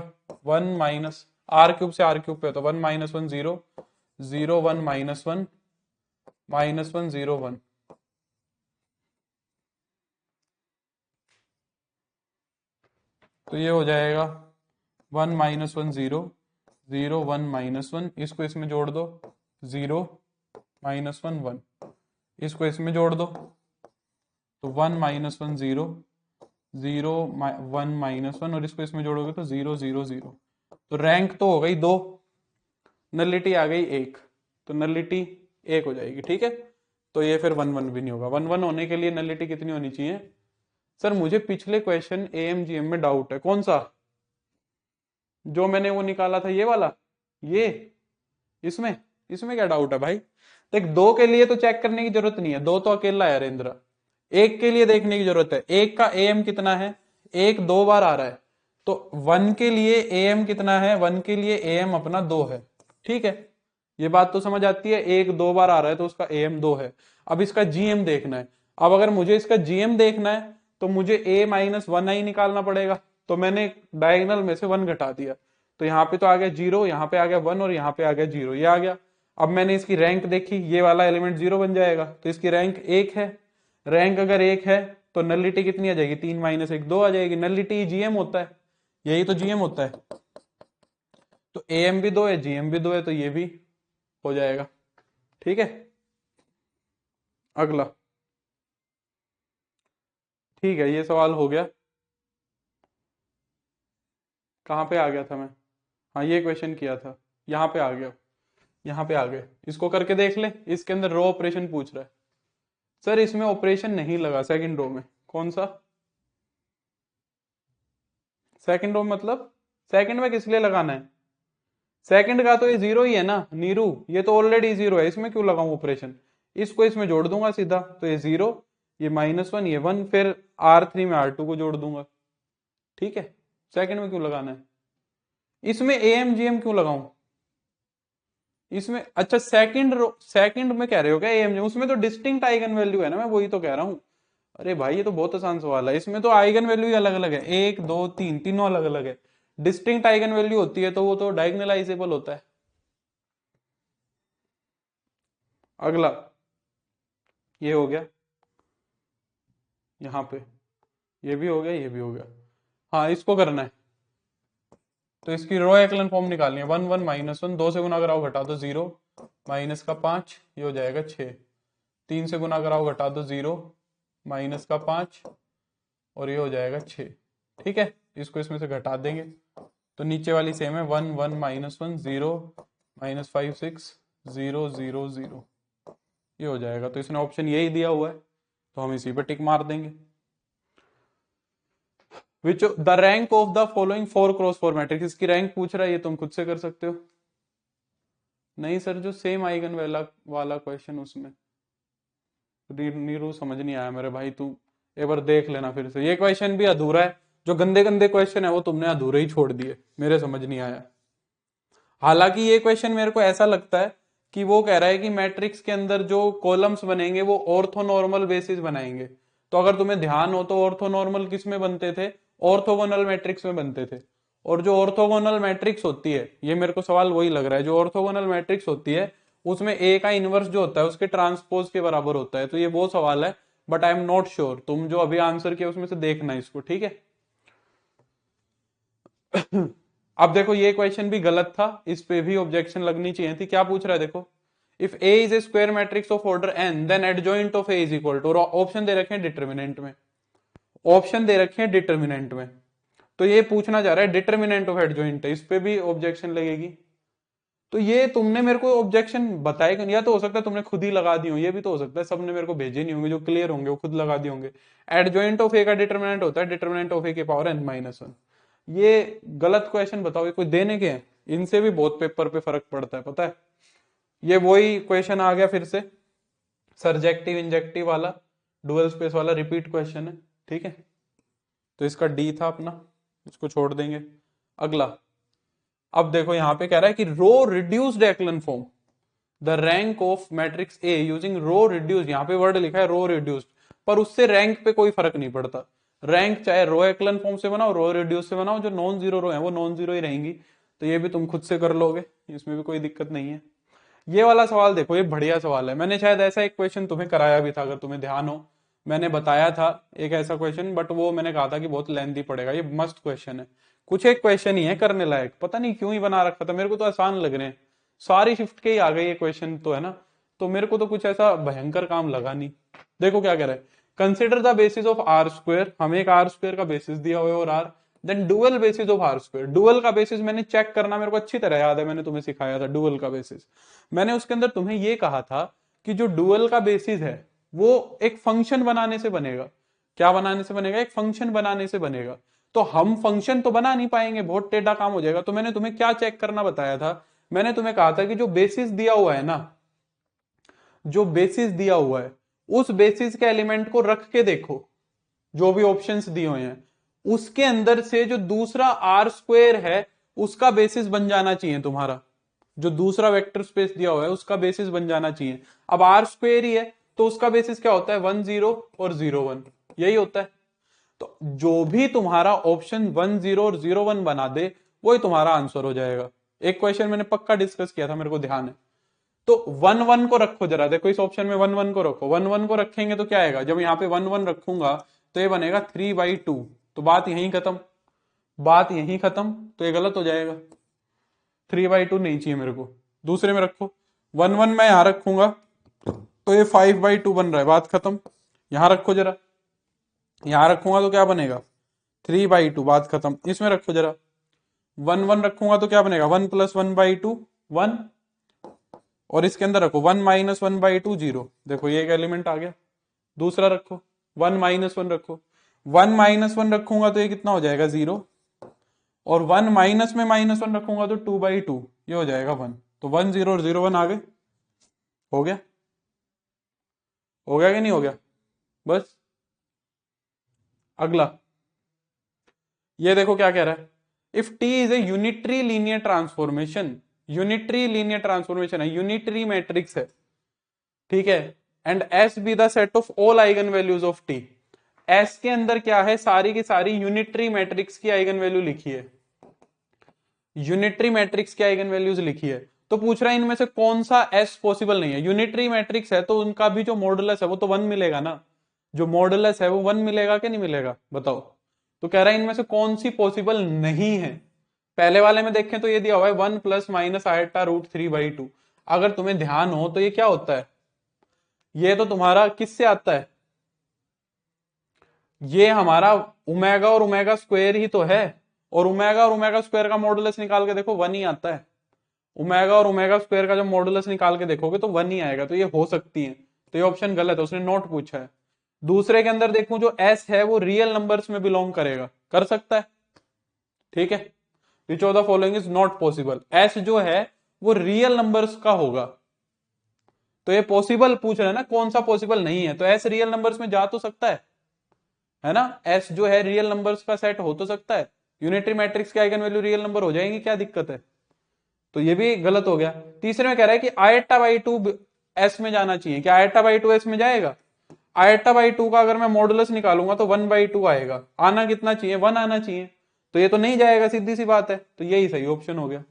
1 माइनस आर क्यूब से आर क्यूब पे, तो 1 -1 0 0 1 -1 -1 0 1, तो ये हो जाएगा 1 -1 0 0 1 -1, इसको इसमें जोड़ दो 0 -1 1, इसको इसमें जोड़ दो तो 1 -1 0 0 1 -1, और इसको इसमें जोड़ोगे तो 0 0 0। तो रैंक तो हो गई 2, नलिटी आ गई 1, तो नलिटी 1 हो जाएगी, ठीक है। तो ये फिर 1 1 भी नहीं होगा। 1 1 होने के लिए नलिटी कितनी होनी चाहिए? सर मुझे पिछले क्वेश्चन एएमजीएम में डाउट है, कौन सा जो मैंने वो निकाला था, ये वाला, ये इसमें इसमें क्या डाउट है भाई? देख, 2 के लिए तो चेक करने की जरूरत नहीं है, 2 तो अकेला है रेंद्र। 1 के लिए देखने की जरूरत है, 1 का एएम कितना है, 1 2 बार आ रहा है, तो 1 के लिए एएम कितना है, 1 के लिए एएम अपना 2 है, ठीक है। ये बात तो समझ आती है, 1 2 बार आ रहा है तो उसका एएम 2 है। अब इसका जीएम देखना है, अब अगर मुझे इसका जीएम देखना है तो मुझे a -1 i निकालना पड़ेगा, तो मैंने डायगोनल में से 1 घटा दिया, तो यहाँ पे तो आ गया 0, यहाँ पे आ गया 1 और यहाँ पे आ गया 0, ये आ गया। अब मैंने इसकी रैंक देखी, ये वाला एलिमेंट 0 बन जाएगा, तो इसकी रैंक 1 है। रैंक अगर 1 है तो नलिटी कितनी आ जाएगी, 3 - 1 2 आ जाएगी। नलिटी जीएम होता है, यही तो जीएम होता है। तो एएम भी 2 है, जीएम भी 2 है, तो ये भी हो जाएगा, ठीक है। अगला, ठीक है, ये सवाल हो गया। कहाँ पे आ गया था मैं? हाँ, ये क्वेश्चन किया था, यहाँ पे आ गया, यहाँ पे आ गए। इसको करके देख ले, इसके अंदर रो ऑपरेशन पूछ रहा है। सर इसमें ऑपरेशन नहीं लगा सेकंड रो में, कौन सा सेकंड रो, मतलब सेकंड में किस लिए लगाना है? सेकंड का तो ये 0 ही है ना नीरू, ये तो ऑलरेडी 0 है, इसमें क्यों लगाऊं ऑपरेशन? इसको इसमें जोड़ दूंगा सीधा, तो ये 0, ये -1, ये 1, फिर R3 में R2 को जोड़ दूंगा, ठीक है। सेकंड में क्यों लगाना है? इसमें AMGM क्यों लगाऊं इसमें? अच्छा, सेकंड में कह रहे हो क्या AMGM? उसमें तो डिस्टिंक्ट आइगन वैल्यू है ना, मैं वही तो कह रहा हूँ। अरे भाई ये तो बहुत आसान सवाल है, इसमें तो आइगन वैल्यू ही अलग अलग है, 1 2 3 तीनों अलग अलग है। डिस्टिंक्ट आइगन वैल्यू होती है तो वो तो डायगोनलाइजेबल होता है। अगला, ये हो गया यहाँ पे, ये भी हो गया, ये भी हो गया। हाँ, इसको करना है, तो इसकी रो एक्लन फॉर्म निकालनी है। 1 1 -1, 2 से गुना कराओ घटा दो 0, माइनस का 5, ये हो जाएगा 6। 3 से गुना कराओ घटा दो 0, माइनस का 5, और ये हो जाएगा 6, ठीक है। इसको इसमें से घटा देंगे तो नीचे वाली सेम है, 1 1 -1 0 -5 6 0 0 0, ये हो जाएगा। तो इसने ऑप्शन यही दिया हुआ है, तो हम इसी पे टिक मार देंगे। Which the rank of the following 4x4 matrix, इसकी रैंक पूछ रहा है, ये तुम खुद से कर सकते हो। नहीं सर, जो सेम आइगन वाला क्वेश्चन, उसमें नीरू समझ नहीं आया मेरे भाई, तू एक बार देख लेना फिर से, ये क्वेश्चन भी अधूरा है। जो गंदे गंदे क्वेश्चन है वो तुमने अधूरे ही छोड़ दिए, मेरे समझ नहीं आया। हालांकि ये क्वेश्चन मेरे को ऐसा लगता है कि वो कह रहा है कि मैट्रिक्स के अंदर जो कॉलम्स बनेंगे वो ऑर्थोनॉर्मल बेसिस बनाएंगे। तो अगर तुम्हें ध्यान हो तो ऑर्थोनॉर्मल किस में बनते थे? ऑर्थोगोनल मैट्रिक्स में बनते थे। और जो ऑर्थोगोनल मैट्रिक्स होती है, ये मेरे को सवाल वही लग रहा है, जो ऑर्थोगोनल मैट्रिक्स होती है उसमें ए का इनवर्स जो होता है उसके ट्रांसपोज के बराबर होता है। तो ये वो सवाल है, but I am not sure, तुम जो अभी आंसर किया उसमें से देखना इसको, ठीक है। अब देखो ये क्वेश्चन भी गलत था, इस पे भी ऑब्जेक्शन लगनी चाहिए थी। क्या पूछ रहा है देखो, if A is a square matrix of order N then adjoint of A is equal to, और ऑप्शन दे रखे हैं डिटर्मिनेंट में, ऑप्शन दे रखे हैं डिटर्मिनेंट में, तो ये पूछना चाह रहा है डिटर्मिनेंट ऑफ एडजॉइंट है, इस पे भी ऑब्जेक्शन लगेगी। तो ये तुमने मेरे को ऑब्जेक्शन बताए क्यों नहीं? या तो हो सकता है तुमने खुद ही लगा दी हो, ये भी तो हो सकता है, सबने मेरे को भेजे नहीं होंगे, जो क्लियर होंगे वो खुद लगा दिए होंगे। एडजॉइंट ऑफ ए का डिटर्मिनेंट होता है डिटर्मिनेंट ऑफ ए के पावर n माइनस वन। ये गलत क्वेश्चन बताओ, ये कोई देने के हैं? इनसे भी बहुत पेपर पे फर्क पड़ता है पता है। ये वही क्वेश्चन आ गया फिर से, सरजेक्टिव इंजेक्टिव वाला, डुअल स्पेस वाला रिपीट क्वेश्चन है, ठीक है। तो इसका डी था अपना, इसको छोड़ देंगे। अगला, अब देखो यहां पे कह रहा है कि row reduced echelon form the rank of matrix A using row reduced, यहां पे वर्ड लिखा है रो रिड्यूस्ड, पर उससे रैंक पे कोई फर्क नहीं पड़ता। रैंक चाहे रो एक्लन फॉर्म से बनाओ रो रिड्यूस से बनाओ, जो नॉन जीरो रो है वो नॉन जीरो ही रहेंगी। तो ये भी तुम खुद से कर लोगे, इसमें भी कोई दिक्कत नहीं है। ये वाला सवाल देखो, ये बढ़िया सवाल है, मैंने शायद ऐसा एक क्वेश्चन तुम्हें कराया भी था, अगर तुम्हें ध्यान हो। मैंने बताया था एक ऐसा क्वेश्चन, बट वो मैंने कहा था कि बहुत लेंथी पड़ेगा। ये मस्त क्वेश्चन है, कुछ एक क्वेश्चन ही है करने लायक, पता नहीं क्यों ही बना रखा था, मेरे को तो आसान लग रहे हैं, सारी शिफ्ट के ही आ गए ये क्वेश्चन तो, है ना। तो मेरे को तो कुछ ऐसा भयंकर काम लगा नहीं। देखो क्या कह रहा है, consider the basis of R square, हमें एक आर स्क्वायर का बेसिस दिया हुआ है और R, then dual basis of R square. Dual का बेसिस मैंने चेक करना मेरे को अच्छी तरह याद है, मैंने तुम्हें सिखाया था डुअल का बेसिस। मैंने उसके अंदर तुम्हें ये कहा था कि जो डुअल का बेसिस है वो एक फंक्शन बनाने से बनेगा। क्या बनाने से बनेगा? एक फंक्शन बनाने से बनेगा। तो हम फंक्शन तो बना नहीं पाएंगे, बहुत टेढ़ा काम हो जाएगा। तो मैंने तुम्हें क्या चेक करना बताया था? मैंने तुम्हें कहा था कि जो बेसिस दिया हुआ है ना, जो बेसिस दिया हुआ है उस बेसिस के एलिमेंट को रख के देखो, जो भी ऑप्शंस दिए हुए हैं उसके अंदर से जो दूसरा आर स्क्वेयर है उसका बेसिस बन जाना चाहिए तुम्हारा। जो दूसरा वेक्टर स्पेस दिया हुआ है उसका बेसिस बन जाना चाहिए। अब आर स्क्वेयर ही है तो उसका बेसिस क्या होता है? 1 0 और 0 1, यही होता है। तो जो भी तुम्हारा ऑप्शन 1 0 और 0 1 बना दे वही तुम्हारा आंसर हो जाएगा। एक क्वेश्चन मैंने पक्का डिस्कस किया था, मेरे को ध्यान है। तो 1 1 को रखो जरा, देखो इस ऑप्शन में 1 1 को रखो। 1 1 को रखेंगे तो क्या आएगा? जब यहाँ पे 1 1 रखूंगा तो ये बनेगा 3/2। तो बात यहीं खत्म, बात यहीं खत्म, तो ये गलत हो जाएगा। 3/2 नहीं चाहिए मेरे को, दूसरे में रखो। 1 1 मैं यहां रखूंगा तो ये 5/2 बन रहा है, बात खत्म। यहां रखो जरा, यहां रखूंगा तो क्या बनेगा? 3/2, बात खत्म। इसमें रखो जरा, 1 1 रखूंगा तो क्या बनेगा? 1 + 1/2 1, और इसके अंदर रखो 1 - 1/2 0। देखो ये एक एलिमेंट आ गया। दूसरा रखो 1 - 1 रखो, 1 - 1 रखूंगा तो ये कितना हो जाएगा? 0, और 1 माइनस में -1 रखूंगा तो 2/2, ये हो जाएगा 1। तो 1 0 और 0 1 आ गए। हो गया, हो गया कि नहीं हो गया? बस। अगला, ये देखो क्या कह रहा है, if T is a unitary linear transformation, unitary linear transformation है, यूनिटरी मैट्रिक्स है, ठीक है, and S be the set of all eigen values of T. S के अंदर क्या है? सारी की सारी यूनिटरी मैट्रिक्स की आइगन वैल्यू लिखी है, यूनिटरी मैट्रिक्स की आइगन वैल्यूज लिखी है। तो पूछ रहा है इनमें से कौन सा एस पॉसिबल नहीं है? यूनिटरी मैट्रिक्स है तो उनका भी जो मॉडुलस है वो तो 1 मिलेगा ना, जो मॉडुलस है वो 1 मिलेगा कि नहीं मिलेगा बताओ। तो कह रहा है इनमें से कौन सी पॉसिबल नहीं है। पहले वाले में देखें तो ये दिया हुआ है 1 + -i√3/2। अगर तुम्हें ध्यान हो तो ये क्या होता है? ये तो तुम्हारा किससे आता है? ये हमारा ओमेगा और ओमेगा स्क्वायर ही तो है, और ओमेगा और ओमेगा स्क्वायर का मॉडुलस निकाल के देखो 1 ही आता है। ओमेगा और ओमेगा स्क्वायर का जब मॉडुलस निकाल के देखोगे तो 1 ही आएगा। तो ये हो सकती है, तो ये ऑप्शन गलत है, उसने नोट पूछा है। दूसरे के अंदर देखूं जो एस है वो रियल नंबर्स में बिलोंग करेगा, कर सकता है, ठीक है। Which of the following is not possible, S जो है वो रियल नंबर्स का होगा। तो ये पॉसिबल पूछ रहा है ना, कौन सा पॉसिबल नहीं है, तो एस रियल नंबर्स में जा तो सकता है ना। एस जो है रियल नंबर्स का सेट हो तो सकता है, यूनिटरी मैट्रिक्स के आइगन वैल्यू रियल नंबर हो जाएंगे, क्या दिक्कत है। तो ये भी गलत हो गया। तीसरे में कह रहा है कि i/2 एस में जाना चाहिए, क्या i/2 एस में जाएगा? i/2 का अगर मैं मॉडुलस निकालूंगा तो 1/2 आएगा, आना कितना चाहिए? 1 आना चाहिए। तो ये तो नहीं जाएगा, सीधी सी बात है, तो यही सही ऑप्शन हो गया।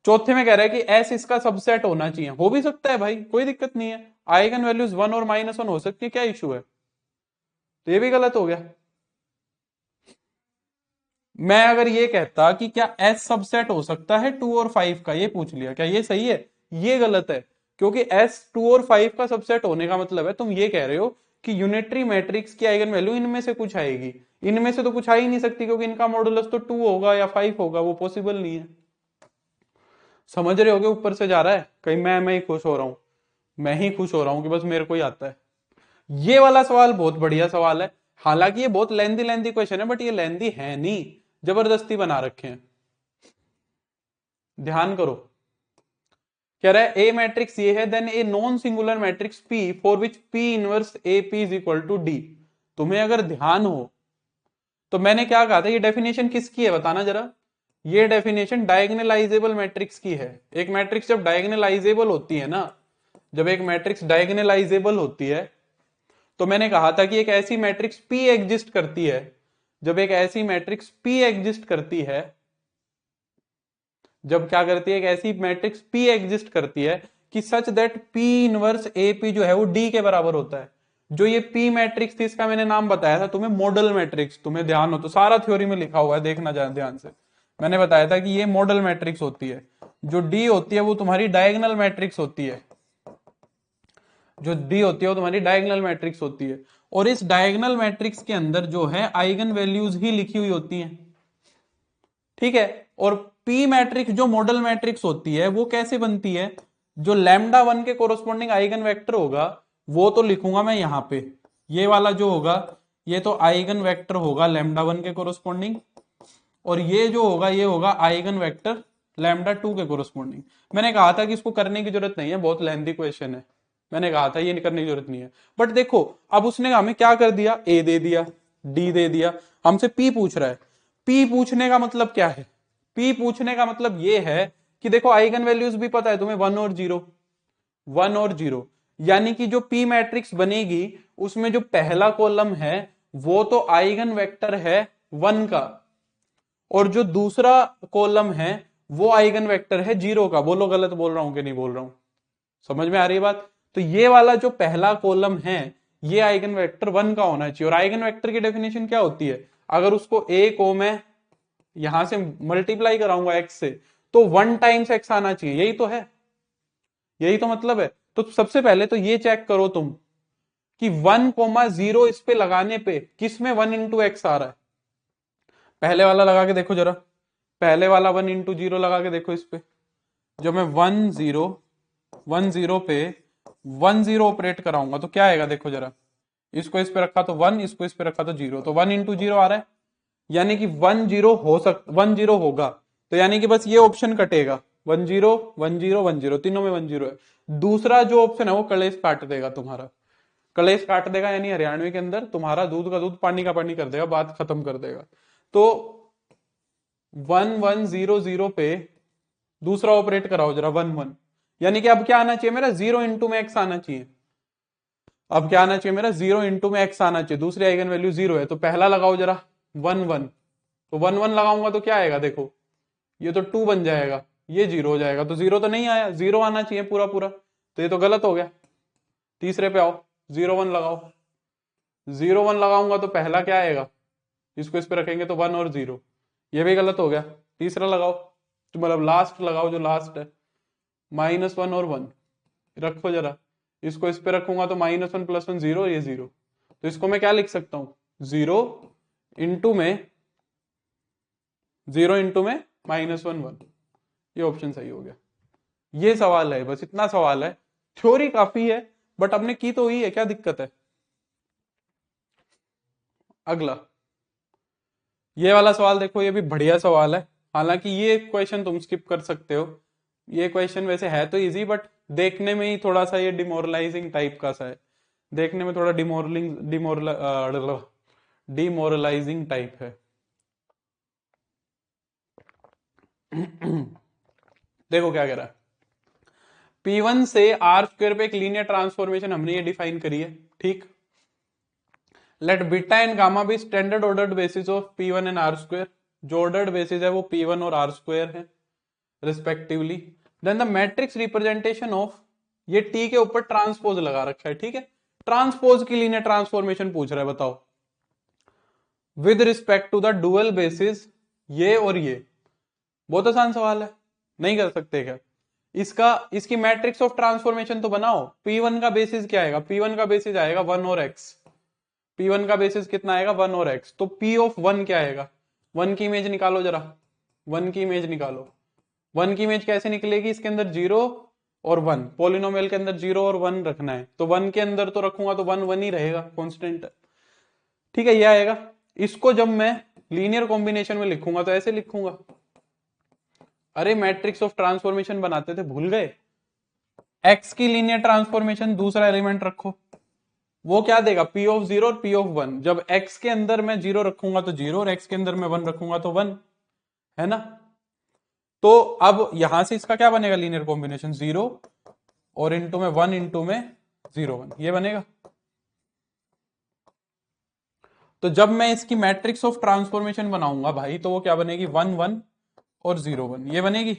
चौथे में कह रहा है कि एस इसका सबसेट होना चाहिए, हो भी सकता है भाई, कोई दिक्कत नहीं है, आइगन वैल्यूज 1 और -1 हो सकती है, क्या इशू है। तो ये भी गलत हो गया। मैं अगर ये कहता कि क्या एस सबसेट हो सकता है 2 और 5 का, ये पूछ लिया, क्या ये सही है? ये गलत है, क्योंकि एस 2 और 5 का सबसेट होने का मतलब है तुम ये कह रहे हो कि यूनिटरी मैट्रिक्स की आइगन वैल्यू इनमें से कुछ आएगी। इनमें से तो कुछ आ ही नहीं सकती, क्योंकि इनका मॉडुलस तो 2 होगा या 5 होगा, वो पॉसिबल नहीं है। समझ रहे होगे ऊपर से जा रहा है कहीं, मैं ही खुश हो रहा हूं, मैं ही खुश हो रहा हूं कि बस मेरे को ही आता है। ये वाला सवाल बहुत बढ़िया सवाल है। हालांकि ये बहुत लेंदी लेंदी क्वेश्चन है, बट ये लेंदी है नहीं, जबरदस्ती बना रखे हैं। ध्यान करो, कह रहा है ए मैट्रिक्स ये है, then a non singular matrix P for which P inverse A P is equal to D. तुम्हें अगर ध्यान हो तो मैंने क्या कहा था, ये डेफिनेशन किसकी है बताना जरा। ये डेफिनेशन डायगोनलाइजेबल मैट्रिक्स की है। एक मैट्रिक्स जब डायगोनलाइजेबल होती है ना, जब एक मैट्रिक्स डायगोनलाइजेबल होती है, तो मैंने कहा था कि एक ऐसी मैट्रिक्स P एग्जिस्ट करती है, जब एक ऐसी मैट्रिक्स P एग्जिस्ट करती है, जब क्या करती है, एक ऐसी मैट्रिक्स P एग्जिस्ट करती है कि such that P inverse AP जो है वो D के बराबर होता है। जो ये P मैट्रिक्स थी, इसका मैंने नाम बताया था तुम्हें, मॉडल मैट्रिक्स। तुम्हें ध्यान हो तो सारा थ्योरी में लिखा हुआ है, देखना ध्यान से। मैंने बताया था कि ये मॉडल मैट्रिक्स होती है, जो D होती है वो तुम्हारी डायगोनल मैट्रिक्स होती है, जो डी होती है वो तुम्हारी डायगोनल मैट्रिक्स होती है। और इस डायगोनल मैट्रिक्स के अंदर जो है आइगन वैल्यूज ही लिखी हुई होती हैं, ठीक है। और पी मैट्रिक्स जो मॉडल मैट्रिक्स होती है वो कैसे बनती है, जो लैम्डा 1 के कोरोस्पोंडिंग आइगन वेक्टर होगा वो तो लिखूंगा मैं यहां पे, ये वाला जो होगा ये तो आइगन वेक्टर होगा लैम्डा 1 के कोरोस्पोंडिंग, और ये जो होगा ये होगा आइगन वेक्टर लैम्डा 2 के कोरोस्पोंडिंग। मैंने कहा था कि इसको करने की जरूरत नहीं है, बहुत लेंथी क्वेश्चन है, मैंने कहा था ये करने की जरूरत नहीं है। बट देखो अब उसने हमें क्या कर दिया, ए दे दिया, डी दे दिया, हमसे पी पूछ रहा है। पी पूछने का मतलब क्या है, पी पूछने का मतलब ये है कि देखो आइगन वैल्यूज भी पता है तुम्हें, 1 और 0, 1 और 0, यानी कि जो पी मैट्रिक्स बनेगी उसमें जो पहला कॉलम है वो तो आइगन वेक्टर है 1 का, और जो दूसरा कॉलम है वो आइगन वेक्टर है 0 का। बोलो गलत बोल रहा हूं कि नहीं बोल रहा हूं, समझ में आ रही है बात। तो ये वाला जो पहला कॉलम है ये आइगन वेक्टर 1 का होना चाहिए। और आइगन वेक्टर की डेफिनेशन क्या होती है, अगर उसको ए को मैं यहां से मल्टीप्लाई कराऊंगा एक्स से, तो 1 टाइम्स एक्स आना चाहिए, यही तो है, यही तो मतलब है। तो सबसे पहले तो ये चेक करो तुम कि 1,0 इस पे लगाने पे किस में 1 इंटू एक्स आ रहा है। पहले वाला लगा के देखो जरा, पहले वाला 1 इंटू 0 लगा के देखो इस पे। जो मैं 1 0 पे 1 0 ऑपरेट कराऊंगा तो क्या आएगा देखो जरा, इसको इस पे रखा तो 1, इसको इस पे रखा तो 0, तो 1 इंटू 0 आ रहा है, यानी कि 1 0 हो 1 0 होगा, तो यानी कि बस ये ऑप्शन कटेगा, 1 0 1 0 1 0, तीनों में 1 0 है। दूसरा जो ऑप्शन है वो कलेश काट देगा तुम्हारा, कलेश काट देगा, यानी हरियाणवी के अंदर तुम्हारा दूध का दूध पानी का पानी कर देगा, बात खत्म कर देगा। तो 1 1 0 0 पे दूसरा ऑपरेट कराओ जरा 1 1, यानी कि अब क्या आना चाहिए मेरा, 0 इंटू में एक्स आना चाहिए। अब क्या आना चाहिए मेरा, 0 इंटू में एक्स आना चाहिए, दूसरी आइगन वैल्यू 0 है, तो पहला लगाओ जरा 1 1, तो 1 1 लगाऊंगा तो क्या आएगा देखो, ये तो 2 बन जाएगा, ये 0 हो जाएगा, तो 0 तो नहीं आया, 0 आना चाहिए पूरा पूरा, तो ये तो गलत हो गया। तीसरे पे आओ, 0 1 लगाओ, 0 1 लगाऊंगा तो पहला क्या आएगा, इसको इस पे रखेंगे तो 1 और 0, ये भी गलत हो गया। तीसरा लगाओ, तो मतलब लास्ट लगाओ, जो लास्ट है, -1 और 1 रखो जरा, इसको इस पे रखूंगा तो -1 + 1 0, ये 0, तो इसको मैं क्या लिख सकता हूं, 0 इंटू में 1 1, ये ऑप्शन सही हो गया। ये सवाल है, बस इतना सवाल है, थ्योरी काफी है, बट हमने की तो हुई है, क्या दिक्कत है। अगला ये वाला सवाल देखो, ये भी बढ़िया सवाल है, हालांकि ये क्वेश्चन तुम स्किप कर सकते हो, ये क्वेश्चन वैसे है तो इजी, बट देखने में ही थोड़ा सा ये डिमोरलाइजिंग टाइप का सा है, देखने में थोड़ा डिमोरलाइजिंग टाइप है। देखो क्या कह रहा है, P1 से R² पे एक लीनियर ट्रांसफॉर्मेशन हमने ये डिफाइन करी है, ठीक। Let beta and gamma be standard ordered basis of P1 and R², जो ऑर्डर्ड बेसिस है वो P1 और R² है respectively. Then the matrix representation of, ये T के ऊपर ट्रांसपोज लगा रखा है, ठीक है, ट्रांसपोज की लीनियर ट्रांसफॉर्मेशन पूछ रहा है, बताओ with respect to the dual basis ये और ये, बहुत आसान सवाल है, नहीं कर सकते क्या? इसकी मैट्रिक्स ऑफ ट्रांसफॉर्मेशन तो बनाओ। P1 का बेसिस क्या आएगा? P1 का बेसिस आएगा 1 और x। P1 का बेसिस कितना आएगा? 1 और x। तो P ऑफ 1 क्या आएगा? 1 की इमेज निकालो जरा, 1 की इमेज निकालो। 1 की इमेज कैसे निकलेगी? इसके अंदर 0 और 1, पॉलिनोमियल के अंदर 0 और 1 रखना है, तो 1 के अंदर तो रखूंगा तो 1 1 ही रहेगा, कांस्टेंट। ठीक है, ये आएगा। इसको जब मैं लीनियर कॉम्बिनेशन में लिखूंगा तो ऐसे लिखूंगा। अरे मैट्रिक्स ऑफ ट्रांसफॉर्मेशन बनाते थे, भूल गए? एक्स की लीनियर ट्रांसफॉर्मेशन, दूसरा एलिमेंट रखो, वो क्या देगा? पी ऑफ 0 और पी ऑफ 1। जब एक्स के अंदर मैं 0 रखूंगा तो 0, और एक्स के अंदर मैं 1 रखूंगा तो 1, है ना? तो अब यहां से इसका क्या बनेगा? लीनियर कॉम्बिनेशन 0 और इंटू में 1 इंटू में 0 1, ये बनेगा। तो जब मैं इसकी मैट्रिक्स ऑफ ट्रांसफॉर्मेशन बनाऊंगा भाई, तो वो क्या बनेगी? 1 1 और 0 1, ये बनेगी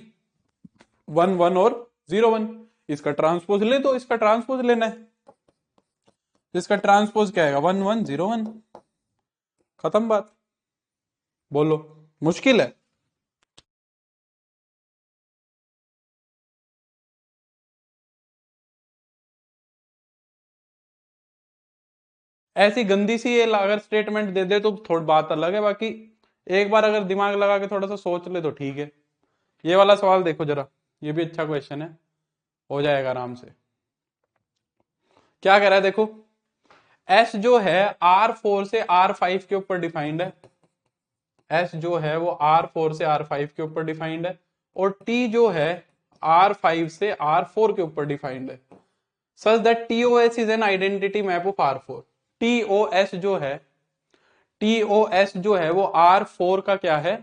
1 1 और 0 1। इसका ट्रांसपोज ले, तो इसका ट्रांसपोज लेना है, इसका ट्रांसपोज क्या आएगा? 1 1 0 1, खत्म बात। बोलो, मुश्किल है? ऐसी गंदी सी ये अगर स्टेटमेंट दे दे तो थोड़ी बात अलग है, बाकी एक बार अगर दिमाग लगा के थोड़ा सा सोच ले तो ठीक है। ये वाला सवाल देखो जरा, ये भी अच्छा क्वेश्चन है, हो जाएगा आराम से। क्या कह रहा है देखो, एस जो है R4 से R5 के ऊपर डिफाइंड है। एस जो है वो R4 से R5 के ऊपर डिफाइंड है, और T जो है R5 से R4 के ऊपर डिफाइंड है, such that TOS is an identity map of R4। TOS जो है, TOS जो है वो R4 का क्या है?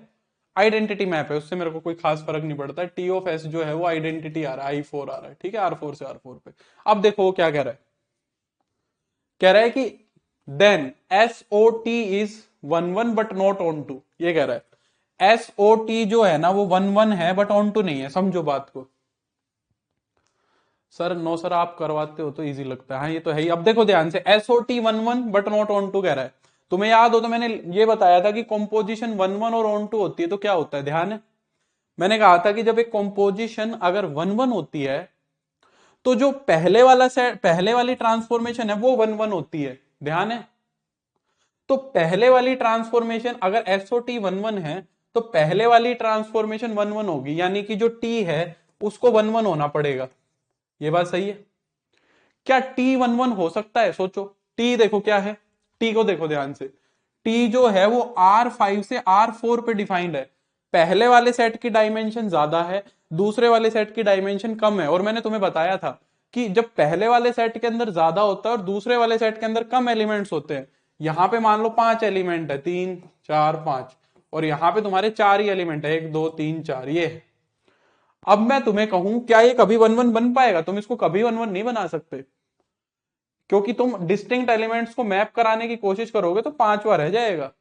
आइडेंटिटी मैप है, उससे मेरे को कोई खास फर्क नहीं पड़ता। T ऑफ S जो है वो आइडेंटिटी आ रहा है, I4 आ रहा है, ठीक है, R4 से R4 पे। अब देखो वो क्या कह रहा है, कह रहा है कि then SOT is 1 1 but not onto. ये कह रहा है SOT जो है ना वो 1 1 है बट ऑन टू नहीं है, समझो बात को। सर नो सर, आप करवाते हो तो इजी लगता है। हाँ ये तो है ही। अब देखो ध्यान से, SOT 1 1 but not onto कह रहा है। तुम्हें याद हो तो मैंने ये बताया था कि कॉम्पोजिशन 1 1 और ऑन टू होती है तो क्या होता है, ध्यान है? मैंने कहा था कि जब एक कॉम्पोजिशन अगर 1 1 होती है तो जो पहले वाला सेट, पहले वाली ट्रांसफॉर्मेशन है वो 1 1 होती है, ध्यान है? तो पहले वाली ट्रांसफॉर्मेशन अगर SOT 1 1 है तो पहले वाली ट्रांसफॉर्मेशन 1 1 होगी, यानी कि जो T है उसको 1 1 होना पड़ेगा। ये बात सही है? क्या T 1 1 हो सकता है? सोचो, T देखो क्या है, T को देखो ध्यान से। T जो है वो R5 से R4 पे डिफाइंड है। पहले वाले सेट की डायमेंशन ज्यादा है, दूसरे वाले सेट की डायमेंशन कम है। और मैंने तुम्हें बताया था कि जब पहले वाले सेट के अंदर ज्यादा होता है और दूसरे वाले सेट के अंदर कम एलिमेंट्स होते हैं। यहां पे मान लो 5 एलिमेंट है, 3 4 5, और यहां पे तुम्हारे 4 ही एलिमेंट है, 1 2 3 4, ये है। अब मैं तुम्हें कहूं क्या ये कभी 1 1 बन पाएगा? तुम इसको कभी 1 1 नहीं बना सकते, क्योंकि तुम डिस्टिंक्ट एलिमेंट्स को मैप कराने की कोशिश करोगे तो 5वां रह जाएगा,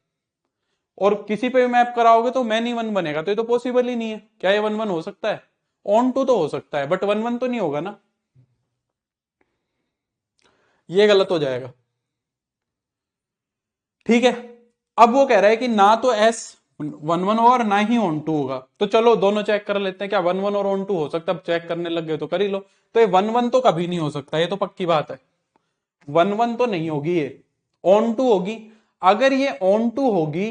और किसी पे भी मैप कराओगे तो मैन ही 1 बनेगा, तो ये तो पॉसिबल ही नहीं है। क्या ये 1 1 हो सकता है? ऑन टू तो हो सकता है बट 1 1 तो नहीं होगा ना, ये गलत हो जाएगा। ठीक है, अब वो कह रहा है कि ना तो S 1 1 और ना ही ऑन टू होगा, तो चलो दोनों चेक कर लेते हैं, क्या 1 1 और ऑन टू हो सकता है? अब चेक करने लग गए तो कर ही लो। तो ये 1 1 तो कभी नहीं हो सकता, ये तो पक्की बात है। 1 1 तो नहीं होगी, ये ऑन टू होगी। अगर ये ऑन टू होगी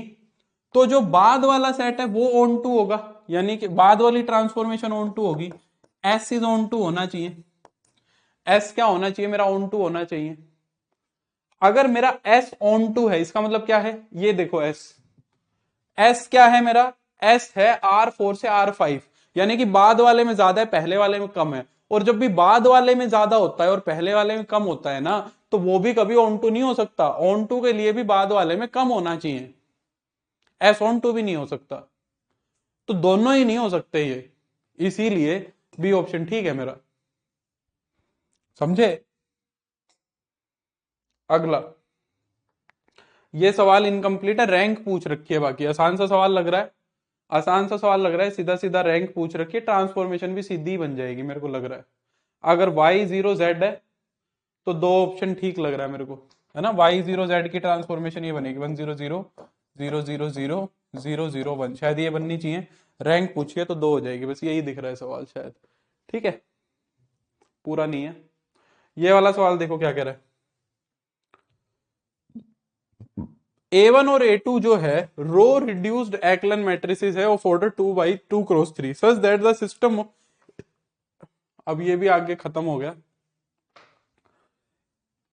तो जो बाद वाला सेट है वो ऑन टू होगा, यानी कि बाद वाली ट्रांसफॉर्मेशन ऑन टू होगी। एस इज ऑन टू होना चाहिए, एस क्या होना चाहिए मेरा? ऑन टू होना चाहिए। अगर मेरा एस ऑन टू है, इसका मतलब क्या है? ये देखो एस, एस क्या है मेरा? एस है R4 से R5, यानी कि बाद वाले में ज्यादा है, पहले वाले में कम है। और जब भी बाद वाले में ज्यादा होता है और पहले वाले में कम होता है ना, तो वो भी कभी ऑन टू नहीं हो सकता। ऑन टू के लिए भी बाद वाले में कम होना चाहिए, एस ऑन टू भी नहीं हो सकता। तो दोनों ही नहीं हो सकते ये, इसीलिए बी ऑप्शन ठीक है मेरा। समझे? अगला, ये सवाल इनकम्प्लीट है, रैंक पूछ रखी है, बाकी आसान सा सवाल लग रहा है, आसान सा सवाल लग रहा है, सीधा सीधा रैंक पूछ रखी है, ट्रांसफॉर्मेशन भी सीधी बन जाएगी मेरे को लग रहा है। अगर y0z है तो दो ऑप्शन ठीक लग रहा है मेरे को, है ना? y0z की ट्रांसफॉर्मेशन ये बनेगी 1 0 0 0000001, शायद ये बननी चाहिए। रैंक पूछिए तो 2 हो जाएगी, बस यही दिख रहा है सवाल शायद। ठीक है, पूरा नहीं है। ये वाला सवाल देखो क्या कह रहा है। A1 और A2 जो है रो रिड्यूस्ड एक्लन मैट्रिसेस है of order 2/2 × 3 such that the system, अब ये भी आगे खत्म हो गया।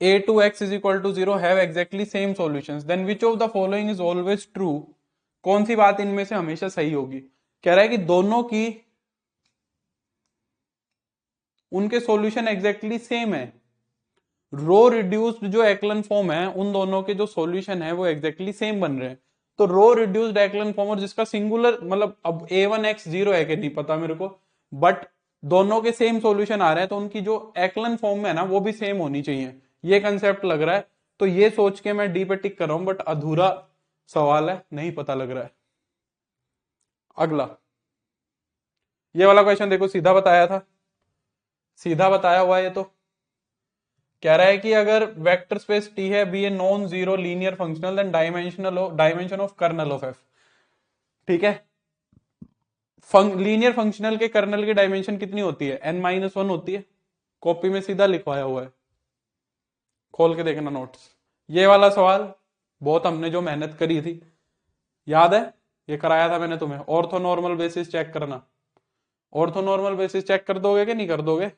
A2x is equal to 0 have exactly same solutions, then which of the following is always true? कौन सी बात इनमें से हमेशा सही होगी? कह रहा है कि दोनों की उनके सॉल्यूशन एग्जैक्टली सेम है। रो रिड्यूस्ड जो एक्लन फॉर्म है उन दोनों के जो सॉल्यूशन है वो एग्जैक्टली सेम बन रहे हैं। तो रो रिड्यूस्ड एक्लन फॉर्म और जिसका सिंगुलर, मतलब अब A1x 0 है कि नहीं पता मेरे को, बट दोनों के सेम सॉल्यूशन आ रहे हैं तो उनकी जो एक्लन फॉर्म है ना वो भी सेम होनी चाहिए। ये कंसेप्ट लग रहा है, तो ये सोच के मैं डी पे टिक कर रहा हूं, बट अधूरा सवाल है, नहीं पता लग रहा है। अगला ये वाला क्वेश्चन देखो, सीधा बताया था, सीधा बताया हुआ है ये तो। कह रहा है कि अगर वेक्टर स्पेस टी है be a non zero linear functional then dimension of kernel of F. ठीक है, लीनियर फंक्शनल के कर्नल की डायमेंशन कितनी होती है? n-1 होती है। कॉपी में सीधा लिखवाया हुआ है, खोल के देखना नोट्स। ये वाला सवाल बहुत हमने जो मेहनत करी थी, याद है? ये कराया था मैंने तुम्हें, ऑर्थोनॉर्मल बेसिस चेक करना। ऑर्थोनॉर्मल बेसिस चेक कर दोगे कि नहीं कर दोगे?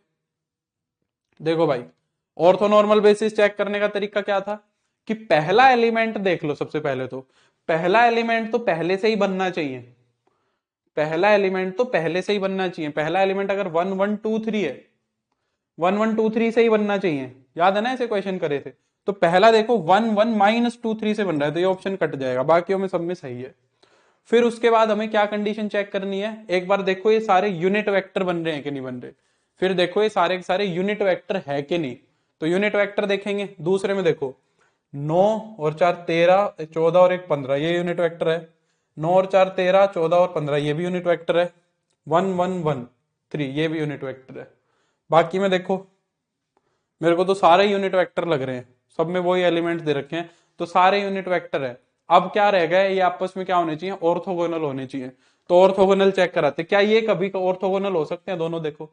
देखो भाई, ऑर्थोनॉर्मल बेसिस चेक करने का तरीका क्या था कि पहला एलिमेंट देख लो। सबसे पहले तो पहला एलिमेंट तो पहले से ही बनना चाहिए, पहला एलिमेंट तो पहले से ही बनना चाहिए। पहला एलिमेंट अगर 1 1 2 3 है, 1 1 2 3 से ही बनना चाहिए। याद है ना, ऐसे क्वेश्चन करे थे। तो पहला देखो 1 1 -2 3 से बन रहा है, तो ये ऑप्शन कट जाएगा, बाकियों में सब में सही है। फिर उसके बाद हमें क्या कंडीशन चेक करनी है? एक बार देखो ये सारे यूनिट वेक्टर बन रहे हैं कि नहीं बन रहे, फिर देखो ये सारे के सारे यूनिट वेक्टर है कि नहीं। तो यूनिट वेक्टर देखेंगे, दूसरे में देखो 9 और 4 13, 14 और 1 15, ये यूनिट वेक्टर है। 9 और 4 13, 14 और 15, ये भी यूनिट वेक्टर है। 1 1 1 3, ये भी यूनिट वेक्टर है। बाकी में देखो, मेरे को तो सारे यूनिट वेक्टर लग रहे हैं, सब में वही एलिमेंट्स दे रखे हैं, तो सारे यूनिट वेक्टर है। अब क्या रह गए, ये आपस में क्या होने चाहिए? ऑर्थोगोनल होने चाहिए। तो ऑर्थोगोनल चेक कराते, क्या ये कभी ऑर्थोगोनल हो सकते हैं दोनों? देखो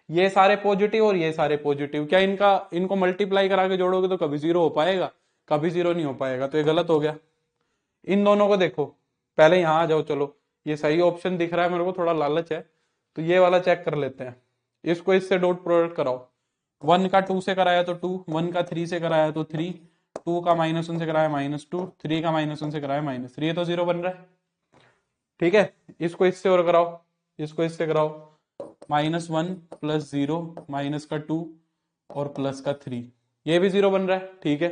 ये सारे पॉजिटिव और ये सारे पॉजिटिव, क्या इनको मल्टीप्लाई करा के जोड़ोगे तो कभी 0 हो पाएगा? कभी 0 नहीं हो पाएगा, तो ये गलत हो गया। इन दोनों को देखो, पहले यहां आ जाओ, चलो ये सही ऑप्शन दिख रहा है मेरे को, थोड़ा लालच है तो ये वाला चेक कर लेते हैं। इसको इससे डॉट प्रोडक्ट कराओ। 1 का 2 से कराया तो 2, 1 का 3 से कराया तो 3, 2 का -1 से कराया -2, 3 का -1 से कराया -3, ये तो 0 बन रहा है। ठीक है, इसको इससे और कराओ, इसको इससे कराओ। -1 + 0 माइनस का 2 और प्लस का 3, ये भी 0 बन रहा है। ठीक है,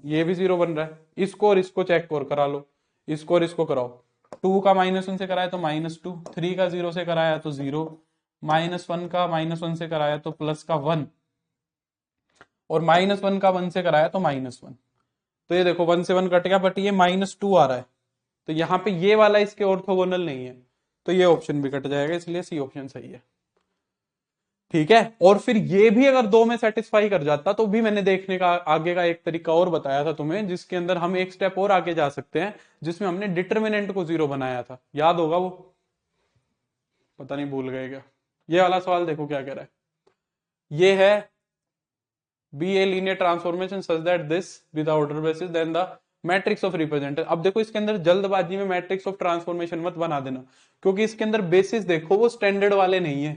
ये भी 0 बन रहा है। इसको और इसको चेक और करा लो, इसको और इसको कराओ। 2 का -1 से कराया तो -2, 3 का 0 से कराया तो 0, -1 का -1 से कराया तो प्लस का 1, और -1 का 1 से कराया तो -1। तो ये देखो 1 से 1 कट गया, बट ये -2 आ रहा है, तो यहाँ पे ये वाला इसके ऑर्थोगोनल नहीं है, तो ये ऑप्शन भी कट जाएगा, इसलिए सी ऑप्शन सही है। ठीक है, और फिर ये भी अगर 2 में सेटिस्फाई कर जाता तो भी मैंने देखने का आगे का एक तरीका और बताया था तुम्हें, जिसके अंदर हम एक स्टेप और आगे जा सकते हैं, जिसमें हमने डिटर्मिनेंट को 0 बनाया था। याद होगा वो, पता नहीं भूल गए क्या? ये वाला सवाल देखो क्या कह रहा है। ये है be a linear transformation such that this with order basis then the matrix of representation. अब देखो इसके अंदर जल्दबाजी में मैट्रिक्स ऑफ ट्रांसफॉर्मेशन मत बना देना, क्योंकि इसके अंदर बेसिस देखो वो स्टैंडर्ड वाले नहीं है,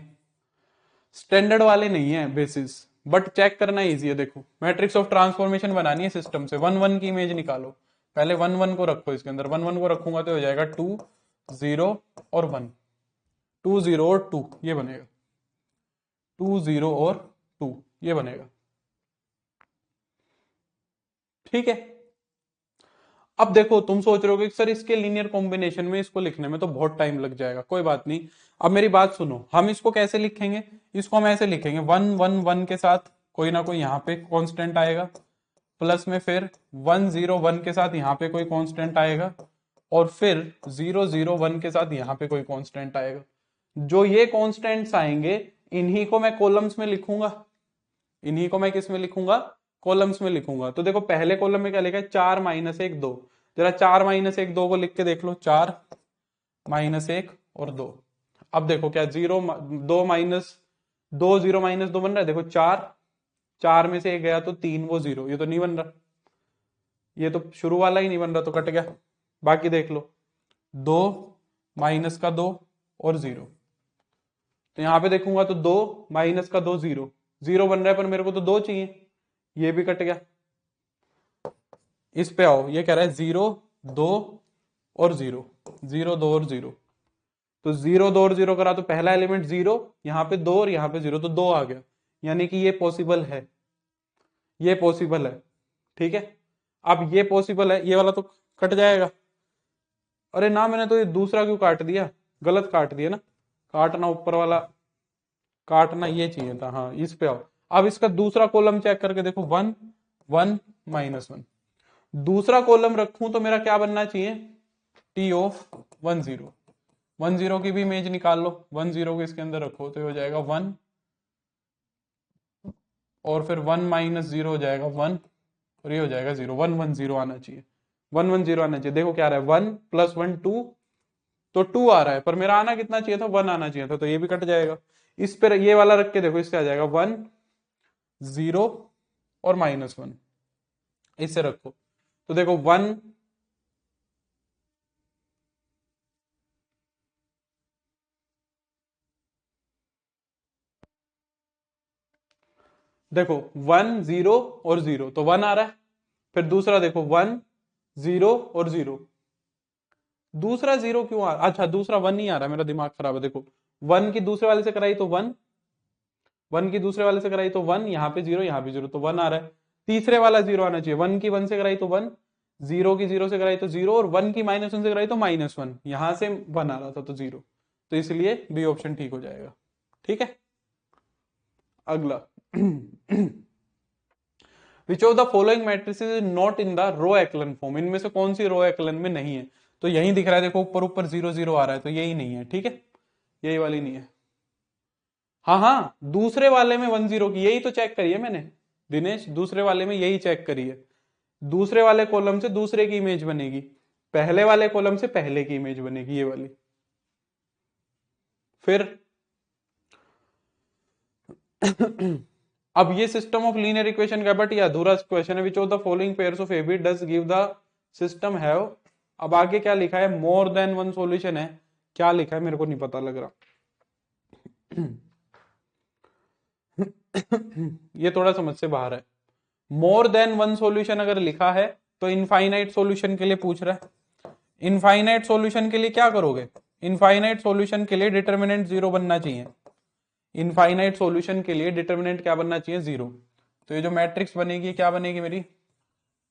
स्टैंडर्ड वाले नहीं है बेसिस, बट चेक करना इजी है। देखो मैट्रिक्स ऑफ ट्रांसफॉर्मेशन बनानी है सिस्टम से, 1 1 की इमेज निकालो। पहले 1 1 को रखो इसके अंदर, 1 1 को रखूंगा तो हो जाएगा 2 0 और 1, 2 0 और 2 ये बनेगा, 2 0 और 2 ये बनेगा। ठीक है, अब देखो तुम सोच रहे हो कि सर इसके लीनियर कॉम्बिनेशन में इसको लिखने में तो बहुत टाइम लग जाएगा। कोई बात नहीं, अब मेरी बात सुनो, हम इसको कैसे लिखेंगे? इसको हम ऐसे लिखेंगे, 1 1 1 के साथ कोई ना कोई यहाँ पे कांस्टेंट आएगा, प्लस में फिर 1 0 1 के साथ यहाँ पे कोई कांस्टेंट आएगा, और फिर 0 0 1 के साथ यहाँ पे कोई कांस्टेंट आएगा। जो ये कांस्टेंट्स आएंगे इन्हीं को मैं कॉलम्स में लिखूंगा, इन्हीं को मैं किस में लिखूंगा? कॉलम्स में लिखूंगा। तो देखो पहले कॉलम में क्या लिखा है? 4 -1 2, जरा 4 - 1 2 को लिख के देख लो, 4 - 1 और 2। अब देखो क्या 0 2 माइनस 2 0 -2 बन रहा है, देखो 4, 4 में से 1 गया तो 3, वो 0, ये तो नहीं बन रहा, ये तो शुरू वाला ही नहीं बन रहा, तो कट गया। बाकी देख लो 2 -2 और 0, तो यहां पे देखूंगा तो 2 -2 0, 0 बन रहा है पर मेरे को तो 2 चाहिए, ये भी कट गया। इस पे आओ, ये कह रहा है 0 2 और 0, 0 2 और 0, तो 0 2 और 0 करा तो पहला एलिमेंट 0, यहाँ पे 2 और यहाँ पे 0, तो 2 आ गया, यानी कि ये पॉसिबल है, ये पॉसिबल है। ठीक है, अब ये पॉसिबल है, ये वाला तो कट जाएगा। अरे ना, मैंने तो ये दूसरा क्यों काट दिया, गलत काट दिया ना, काटना ऊपर वाला, काटना ये चाहिए था। हाँ, इस पे आओ, अब इसका दूसरा कॉलम चेक करके देखो, 1 1 -1, दूसरा कॉलम रखूं तो मेरा क्या बनना चाहिए, टी ऑफ 1 0, 1 0 की भी इमेज निकाल लो, 1 0 को इसके अंदर रखो तो ये हो जाएगा 1, और फिर 1 -0 हो जाएगा 1, और ये हो जाएगा 0, 1 1 0 आना चाहिए, 1 1 0 आना चाहिए। देखो क्या आ रहा है, 1 + 1 2, तो 2 आ रहा है, पर मेरा आना कितना चाहिए था, 1 आना चाहिए था, तो ये भी कट जाएगा। इस पर ये वाला रख के देखो, इससे आ जाएगा 1 0 और -1, इससे रखो तो देखो 1, देखो 1 0 और 0, तो 1 आ रहा है। फिर दूसरा देखो 1 0 और 0, दूसरा 0 क्यों आ रहा, अच्छा दूसरा 1 नहीं आ रहा, मेरा दिमाग खराब है। देखो 1 की दूसरे वाले से कराई तो 1, 1 की दूसरे वाले से कराई तो 1, यहाँ पे 0 यहाँ पे 0, तो 1 आ रहा है। तीसरे वाला 0 आना चाहिए, 1 की 1 से कराई तो 1, 0 की 0 से कराई तो 0, और 1 की -1 से कराई तो -1, यहां से 1 आ रहा था तो 0, तो इसलिए बी ऑप्शन ठीक हो जाएगा। ठीक है, अगला which of the following matrices is not in the row echelon form, इनमें से कौन सी रो एक्लन में नहीं है, तो यही दिख रहा है, देखो ऊपर ऊपर 0 0 आ रहा है, तो यही नहीं है। ठीक है, यही वाली नहीं है। हाँ हाँ, दूसरे वाले में 1 0 की, यही तो चेक करी है मैंने दिनेश, दूसरे वाले में यही चेक करी है, दूसरे वाले कॉलम से दूसरे की इमेज बनेगी, पहले वाले कॉलम से पहले की इमेज बनेगी, ये वाली। फिर अब ये सिस्टम ऑफ लीनियर इक्वेशन का बट ये अधूरा क्वेश्चन है, which of the following pairs of AB does give the system have, अब आगे क्या लिखा है, मोर देन वन सॉल्यूशन है, क्या लिखा है मेरे को नहीं पता लग रहा। ये थोड़ा समझ से बाहर है, मोर देन वन सॉल्यूशन अगर लिखा है तो इनफाइनाइट सॉल्यूशन के लिए पूछ रहा है। इनफाइनाइट सॉल्यूशन के लिए क्या करोगे, इनफाइनाइट सॉल्यूशन के लिए डिटर्मिनेंट 0 बनना चाहिए, इनफाइनाइट सॉल्यूशन के लिए डिटर्मिनेंट क्या बनना चाहिए, 0। तो ये जो मैट्रिक्स बनेगी क्या बनेगी मेरी,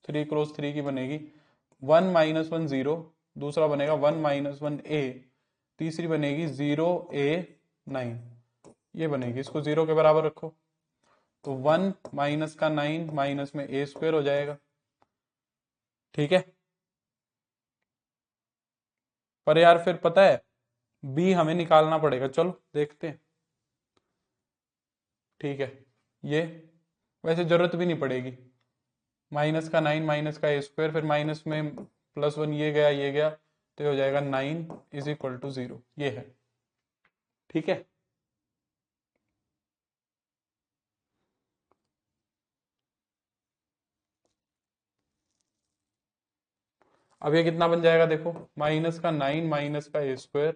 3 × 3 की बनेगी, 1 -1 0, दूसरा बनेगा 1 -1 A, तीसरी बनेगी 0 A 9, ये बनेगी, इसको 0 के बराबर रखो तो 1 माइनस का 9 माइनस में A² हो जाएगा। ठीक है, पर यार फिर पता है B हमें निकालना पड़ेगा, चलो देखते हैं। ठीक है, ये वैसे जरूरत भी नहीं पड़ेगी, माइनस का 9 माइनस का A², फिर माइनस में +1, ये गया, तो ये हो जाएगा 9 = 0, ये है। ठीक है, अब ये कितना बन जाएगा देखो, माइनस का 9 माइनस का A²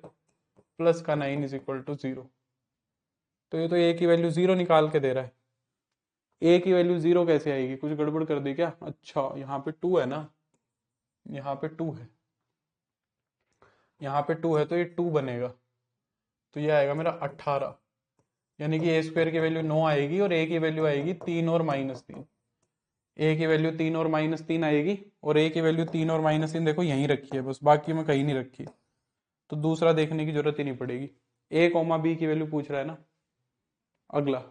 प्लस का 9 = 0, तो ये तो A की वैल्यू 0 निकाल के दे रहा है, A की वैल्यू 0 कैसे आएगी, कुछ गड़बड़ कर दी क्या, अच्छा यहाँ पे 2 है ना, यहाँ पे 2 है, यहाँ पे 2 है, तो ये 2 बनेगा, तो ये आएगा मेरा 18, यानी कि A² की वैल्यू 9 आएगी और A की वैल्यू आएगी 3 और -3, A की वैल्यू 3 और -3 आएगी, और A की वैल्यू 3 और -3 देखो यहीं रखी है, बस बाकी में कहीं नहीं रखी, तो दूसरा देखने की जरूरत ही नहीं पड़ेगी, A, B की वैल्यू पूछ रहा है ना। अगला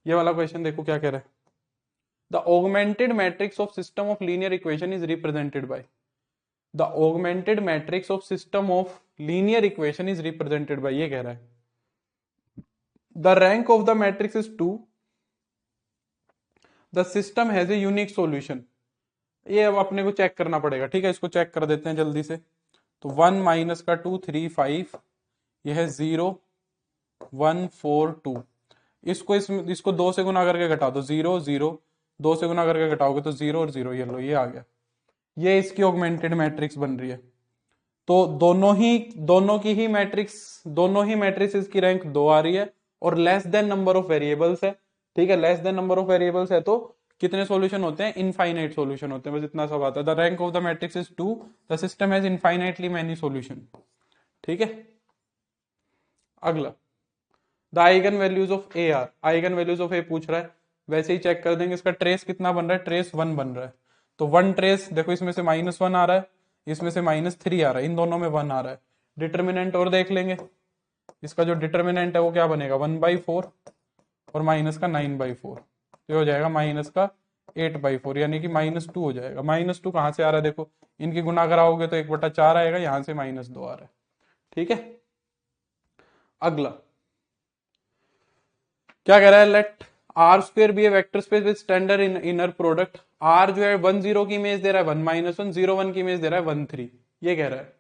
ये वाला क्वेश्चन देखो क्या कह रहा है, the augmented matrix of system of linear equation is represented by, the augmented matrix of system of linear equation is represented by, ये कह रहा है the rank of the matrix is 2, the system has a unique solution, ये अब अपने को check करना पड़ेगा, ठीक है, इसको चेक कर देते हैं जल्दी से। तो 1 माइनस का 2 3 5, यह है 0 1 4 2। इसको 2 से गुना करके घटा दो, 0 0, 2 से गुना करके घटाओगे तो 0 और 0, ये लो ये आ गया। ये इसकी ऑगमेंटेड मैट्रिक्स बन रही है। तो दोनों ही मैट्रिक्स की रैंक 2 आ रही है और less than number of variables है, ठीक है, less than number of variables है तो कितने सॉल्यूशन होते हैं, इनफाइनाइट सॉल्यूशन होते हैं, बस इतना सा बात है। The rank of the matrix is 2, the system has infinitely many solution, ठीक है। अगला, the eigen values of A R, eigen values of A पूछ रहा है, वैसे ही चेक कर देंगे। इसका ट्रेस कितना बन रहा है, ट्रेस 1 बन रहा है। तो 1 ट्रेस देखो, इसमें से -1 आ रहा है, इसमें से -3 आ रहा है, इन दोनों में 1 आ रहा है। डिटर्मिनेंट और देख लेंगे, इसका जो डिटर्मिनेंट है वो क्या बनेगा, 1/4 और माइनस का 9/4, तो हो जाएगा माइनस का 8/4, यानी कि -2 हो जाएगा। -2 कहां से आ रहा है, देखो इनकी गुना कराओगे तो 1/4 आएगा, यहां से -2 आ रहा है, ठीक है। अगला क्या कह रहा है, let R square be a vector space with standard in inner product. R जो है 1 0 की इमेज दे रहा है, 1 -1 0 1 की इमेज दे रहा है 1 3, ये कह रहा है।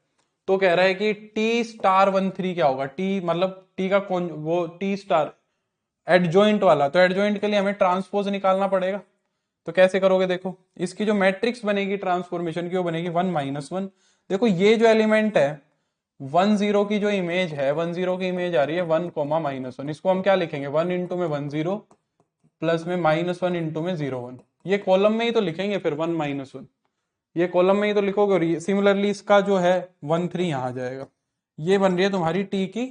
तो कह रहा है कि टी स्टार 1 3 क्या होगा, टी मतलब टी का कौन, वो टी स्टार एडजॉइंट वाला, तो एडजॉइंट के लिए हमें ट्रांसपोज निकालना पड़ेगा। तो कैसे करोगे, देखो इसकी जो मैट्रिक्स बनेगी ट्रांसफॉर्मेशन की वो बनेगी 1 -1। देखो ये जो एलिमेंट है 1 0 की जो इमेज है, 1 0 की इमेज आ रही है 1, -1, इसको हम क्या लिखेंगे, 1 इंटू में 1 0 प्लस में -1 इंटू में 0 1, ये कॉलम में ही तो लिखेंगे फिर 1 -1, ये कॉलम में ही तो लिखोगे। और सिमिलरली इसका जो है 1 3 यहां आ जाएगा। ये बन रही है तुम्हारी टी की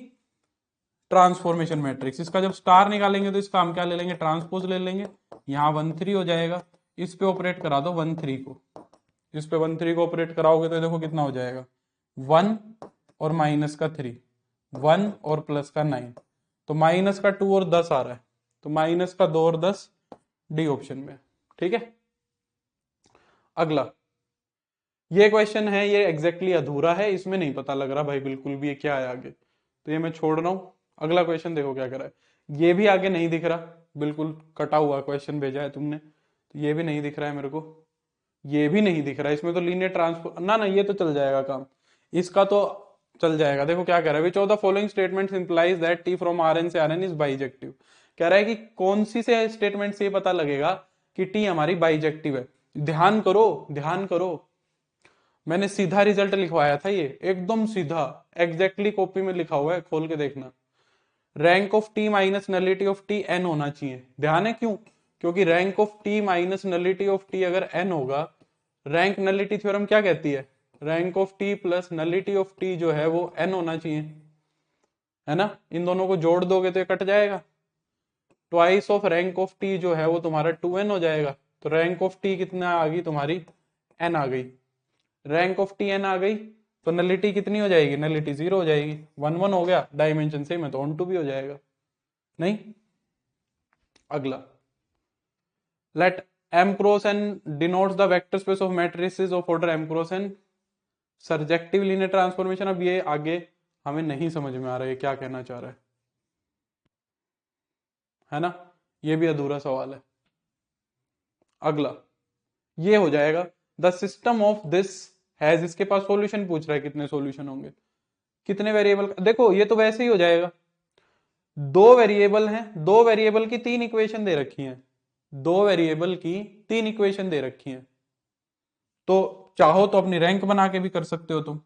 ट्रांसफॉर्मेशन मैट्रिक्स। इसका जब स्टार निकालेंगे तो इसका हम क्या ले लेंगे, ट्रांसपोज ले लेंगे, यहाँ 1 3 हो जाएगा। इस पे ऑपरेट करा दो 1 3 को, इस पे 1 3 को ऑपरेट कराओगे तो देखो कितना हो जाएगा, 1 और माइनस का 3, 1 और प्लस का 9, तो माइनस का 2 और 10 आ रहा है, तो माइनस का 2 और 10 डी ऑप्शन में, ठीक है। अगला, ये क्वेश्चन है, ये एग्जैक्टली अधूरा है, इसमें नहीं पता लग रहा भाई बिल्कुल भी ये क्या है आगे, तो ये मैं छोड़ रहा हूं। अगला क्वेश्चन देखो क्या करा है, ये भी आगे नहीं दिख रहा, बिल्कुल कटा हुआ क्वेश्चन भेजा है तुमने, तो ये भी नहीं दिख रहा है मेरे को, ये भी नहीं दिख रहा है, इसमें तो लीनियर ट्रांसफर ना ना, ये तो चल जाएगा काम, इसका तो चल जाएगा। देखो क्या कह रहा है, which of the following statements implies that T from R N से आर एन इज बाइजेक्टिव। कह रहा है कि कौन सी से स्टेटमेंट से ये पता लगेगा कि टी हमारी बाइजेक्टिव है। ध्यान करो, ध्यान करो, मैंने सीधा रिजल्ट लिखवाया था, ये एकदम सीधा एग्जैक्टली कॉपी में लिखा हुआ है, खोल के देखना। Rank of T minus nullity of T N होना चाहिए। ध्यान है क्यों, क्योंकि rank of T minus nullity of T अगर एन होगा, रैंक नलिटी थ्योरम क्या कहती है, rank of T plus nullity of T जो है वो एन होना चाहिए, है ना। इन दोनों को जोड़ दोगे तो ये कट जाएगा, twice of rank of T जो है वो तुम्हारा 2n हो जाएगा। तो रैंक ऑफ टी कितना आ गई तुम्हारी, एन आ गई। रैंक ऑफ टी एन आ गई तो नलिटी कितनी हो जाएगी, नलिटी 0 हो जाएगी। 1 1 हो गया, डायमेंशन सेम है तो ऑन टू भी हो जाएगा, नहीं। अगला, let m cross n denotes the vector space of matrices of order m cross n surjective linear transformation. अब ये आगे हमें नहीं समझ में आ रहा है क्या कहना चाह रहा है ना, ये भी अधूरा सवाल है। अगला, ये हो जाएगा, the system of this has, इसके पास सॉल्यूशन पूछ रहा है, कितने सॉल्यूशन होंगे, कितने वेरिएबल। देखो ये तो वैसे ही हो जाएगा, दो वेरिएबल हैं, दो वेरिएबल की 3 इक्वेशन दे रखी हैं, दो वेरिएबल की 3 इक्वेशन दे रखी हैं, तो चाहो तो अपनी रैंक बना के भी कर सकते हो तुम।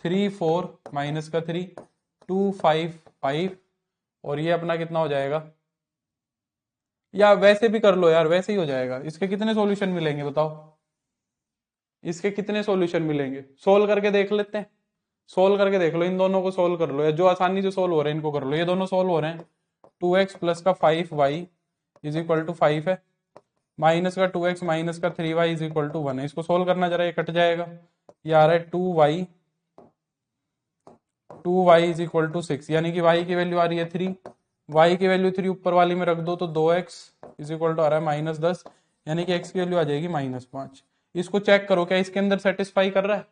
3 4 माइनस का 3 2 5 5, और ये अपना कितना हो जाएगा, या वैसे भी कर लो यार, वैसे ही हो जाएगा। इसके कितने सॉल्यूशन मिलेंगे बताओ, इसके कितने सॉल्यूशन मिलेंगे, सोल्व करके देख लेते हैं, सोल्व करके देख लो, इन दोनों को सोल्व कर लो, या जो आसानी से सोल्व हो रहे हैं इनको कर लो। ये दोनों सोल्व हो रहे हैं, 2x प्लस का 5y इज इक्वल टू 5 है, माइनस का 2x माइनस का 3y इज इक्वल टू 1 है। इसको सोल्व करना जरा, ये कट जाएगा, ये आ रहा है 2y इज इक्वल टू 6, यानी कि y की वैल्यू आ रही है 3, y की वैल्यू 3 ऊपर वाली में रख दो तो 2x इज इक्वल टू आ रहा है -10, यानी कि x की वैल्यू आ जाएगी -5। इसको चेक करो क्या इसके अंदर सेटिस्फाई कर रहा है।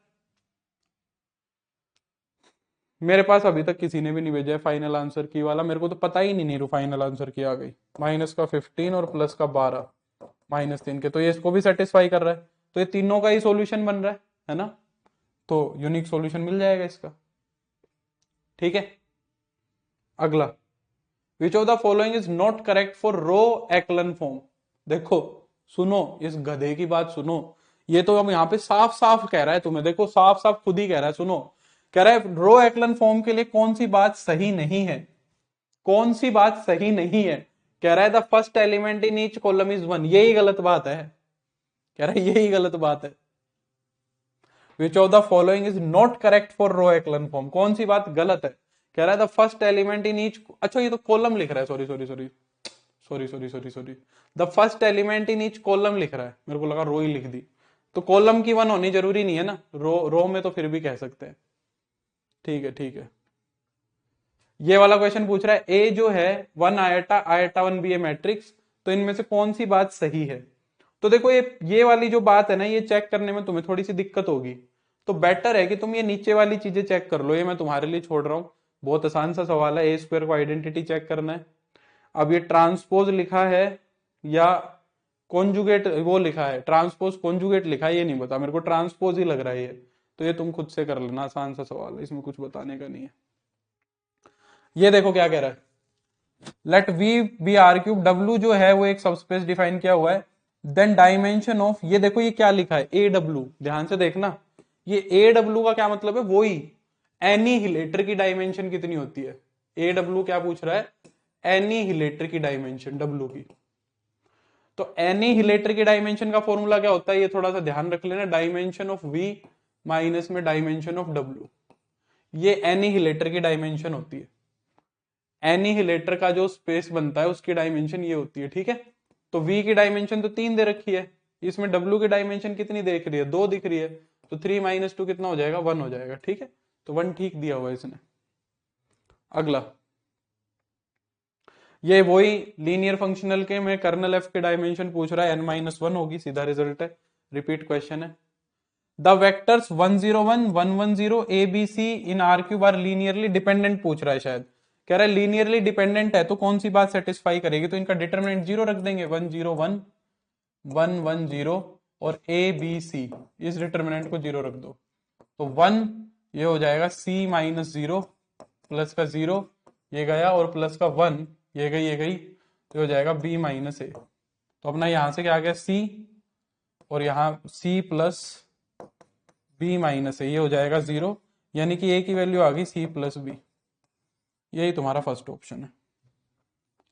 मेरे पास अभी तक किसी ने भी नहीं भेजा है फाइनल आंसर की वाला, मेरे को तो पता ही नहीं फाइनल आंसर की आ गई, माइनस का 15 और प्लस का 12 -3 के, तो ये इसको भी सेटिस्फाई कर रहा है। तो ये तीनों का ही सॉल्यूशन बन रहा है ना, तो यूनिक सॉल्यूशन मिल जाएगा इसका। ठीक है, अगला, which of the following is not correct for row echelon form. देखो सुनो, इस गधे की बात सुनो, ये तो अब यहाँ पे साफ साफ कह रहा है तुम्हें, देखो साफ साफ खुद ही कह रहा है, सुनो, कह रहा है रो एक्लन फॉर्म के लिए कौन सी बात सही नहीं है, कौन सी बात सही नहीं है, कह रहा है the first element in each column is one, यही गलत बात है, कह रहा है यही गलत बात है। Which of the following is not correct for row echelon form, कौन सी बात गलत है, कह रहा है the first element in each, अच्छा ये तो कॉलम लिख रहा है, sorry sorry sorry sorry sorry sorry sorry, the first element in each column लिख रहा है, मेरे को लगा रो ही लिख दी, तो कॉलम की वन होनी जरूरी नहीं है ना, रो में तो फिर भी कह सकते हैं। ठीक है ठीक है, ये वाला क्वेश्चन पूछ रहा है ए जो है 1 आयटा आयटा 1 बी ए मैट्रिक्स, तो इनमें से कौन सी बात सही है। तो देखो ये वाली जो बात है ना, ये चेक करने में तुम्हें थोड़ी सी दिक्कत होगी, तो बेटर है कि तुम ये नीचे वाली चीजें चेक कर लो, ये मैं तुम्हारे लिए छोड़ रहा हूं, बहुत आसान सा सवाल है, ए स्क्वायर को आइडेंटिटी चेक करना है। अब ये ट्रांसपोज लिखा है या कॉन्जुगेट वो लिखा है, ट्रांसपोज कॉन्जुगेट लिखा है ये नहीं बता, मेरे को ट्रांसपोज ही लग रहा है ये, तो ये तुम खुद से कर लेना, आसान सा सवाल है, इसमें कुछ बताने का नहीं है। ये देखो क्या कह रहा है, let V be R cube, W जो है वो एक सबस्पेस डिफाइन किया हुआ है, देन डायमेंशन ऑफ, ये देखो ये क्या लिखा है ए डब्ल्यू, ध्यान से देखना, ये ए डब्ल्यू का क्या मतलब है, वो ही एनीहिलेटर की डायमेंशन कितनी होती है, ए डब्ल्यू क्या पूछ रहा है, एनीहिलेटर की डायमेंशन डब्ल्यू की, तो एनीहिलेटर की डायमेंशन का फॉर्मूला क्या होता है, ये थोड़ा सा ध्यान रख लेना, डायमेंशन ऑफ वी माइनस में डायमेंशन ऑफ डब्ल्यू, ये एनीहिलेटर की डायमेंशन होती है, एनीहिलेटर का जो स्पेस बनता है उसकी डायमेंशन ये होती है। ठीक है, तो v की डायमेंशन तो 3 दे रखी है, इसमें w की डायमेंशन कितनी देख रही है, 2 दिख रही है, तो 3 माइनस 2 कितना हो जाएगा, 1 हो जाएगा। ठीक है, तो 1 ठीक दिया हुआ है इसने। अगला, ये वही लीनियर फंक्शनल के में कर्नल एफ के डायमेंशन पूछ रहा है, n-1 होगी, सीधा रिजल्ट है, रिपीट क्वेश्चन है। The vectors 101 110 a b c in R cube are linearly dependent पूछ रहा है शायद, कह रहा है लीनियरली डिपेंडेंट है तो कौन सी बात सेटिस्फाई करेगी, तो इनका डिटरमिनेंट 0 रख देंगे, 101 110 और a b c, इस डिटरमिनेंट को 0 रख दो, तो 1 ये हो जाएगा c माइनस 0 प्लस का 0 ये गया और प्लस का 1 ये गई, तो हो जाएगा b माइनस ए, तो अपना यहां से क्या आ गया c और यहाँ c प्लस b माइनस ए, ये हो जाएगा 0, यानी कि a की वैल्यू आ गई c प्लस बी, यही तुम्हारा फर्स्ट ऑप्शन है।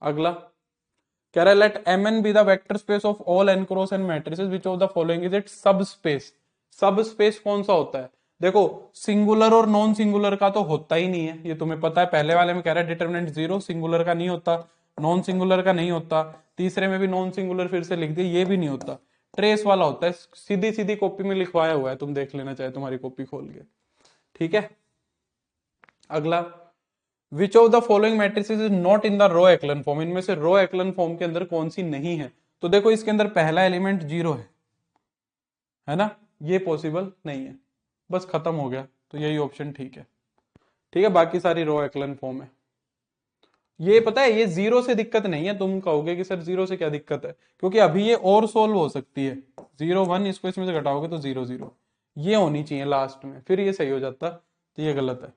अगला कह रहा है let mn be the vector space of all n cross n matrices which of the following is its subspace. Subspace कौन सा होता है, देखो सिंगुलर और नॉन सिंगुलर का तो होता ही नहीं है, ये तुम्हें पता है, पहले वाले में कह रहा है डिटरमिनेंट 0, सिंगुलर का नहीं होता, नॉन सिंगुलर का नहीं होता, तीसरे में भी नॉन सिंगुलर फिर से लिख दिया, ये भी नहीं होता, ट्रेस वाला होता है, सीधी सीधी कॉपी में लिखवाया हुआ है, तुम देख लेना चाहे तुम्हारी कॉपी खोल के। ठीक है, अगला, which of the following matrices is not in the row echelon form, इनमें से रो एक्लन फॉर्म के अंदर कौन सी नहीं है, तो देखो इसके अंदर पहला एलिमेंट 0 है ना, ये पॉसिबल नहीं है, बस खत्म हो गया, तो यही ऑप्शन ठीक है। ठीक है, बाकी सारी रो एक्लन फॉर्म है। ये पता है ये 0 से दिक्कत नहीं है, तुम कहोगे कि सर 0 से क्या दिक्कत है, क्योंकि अभी ये और सोल्व हो सकती है, 0 1 इसको इसमें से घटाओगे तो 0 0, ये होनी चाहिए लास्ट में, फिर ये सही हो जाता, तो ये गलत है।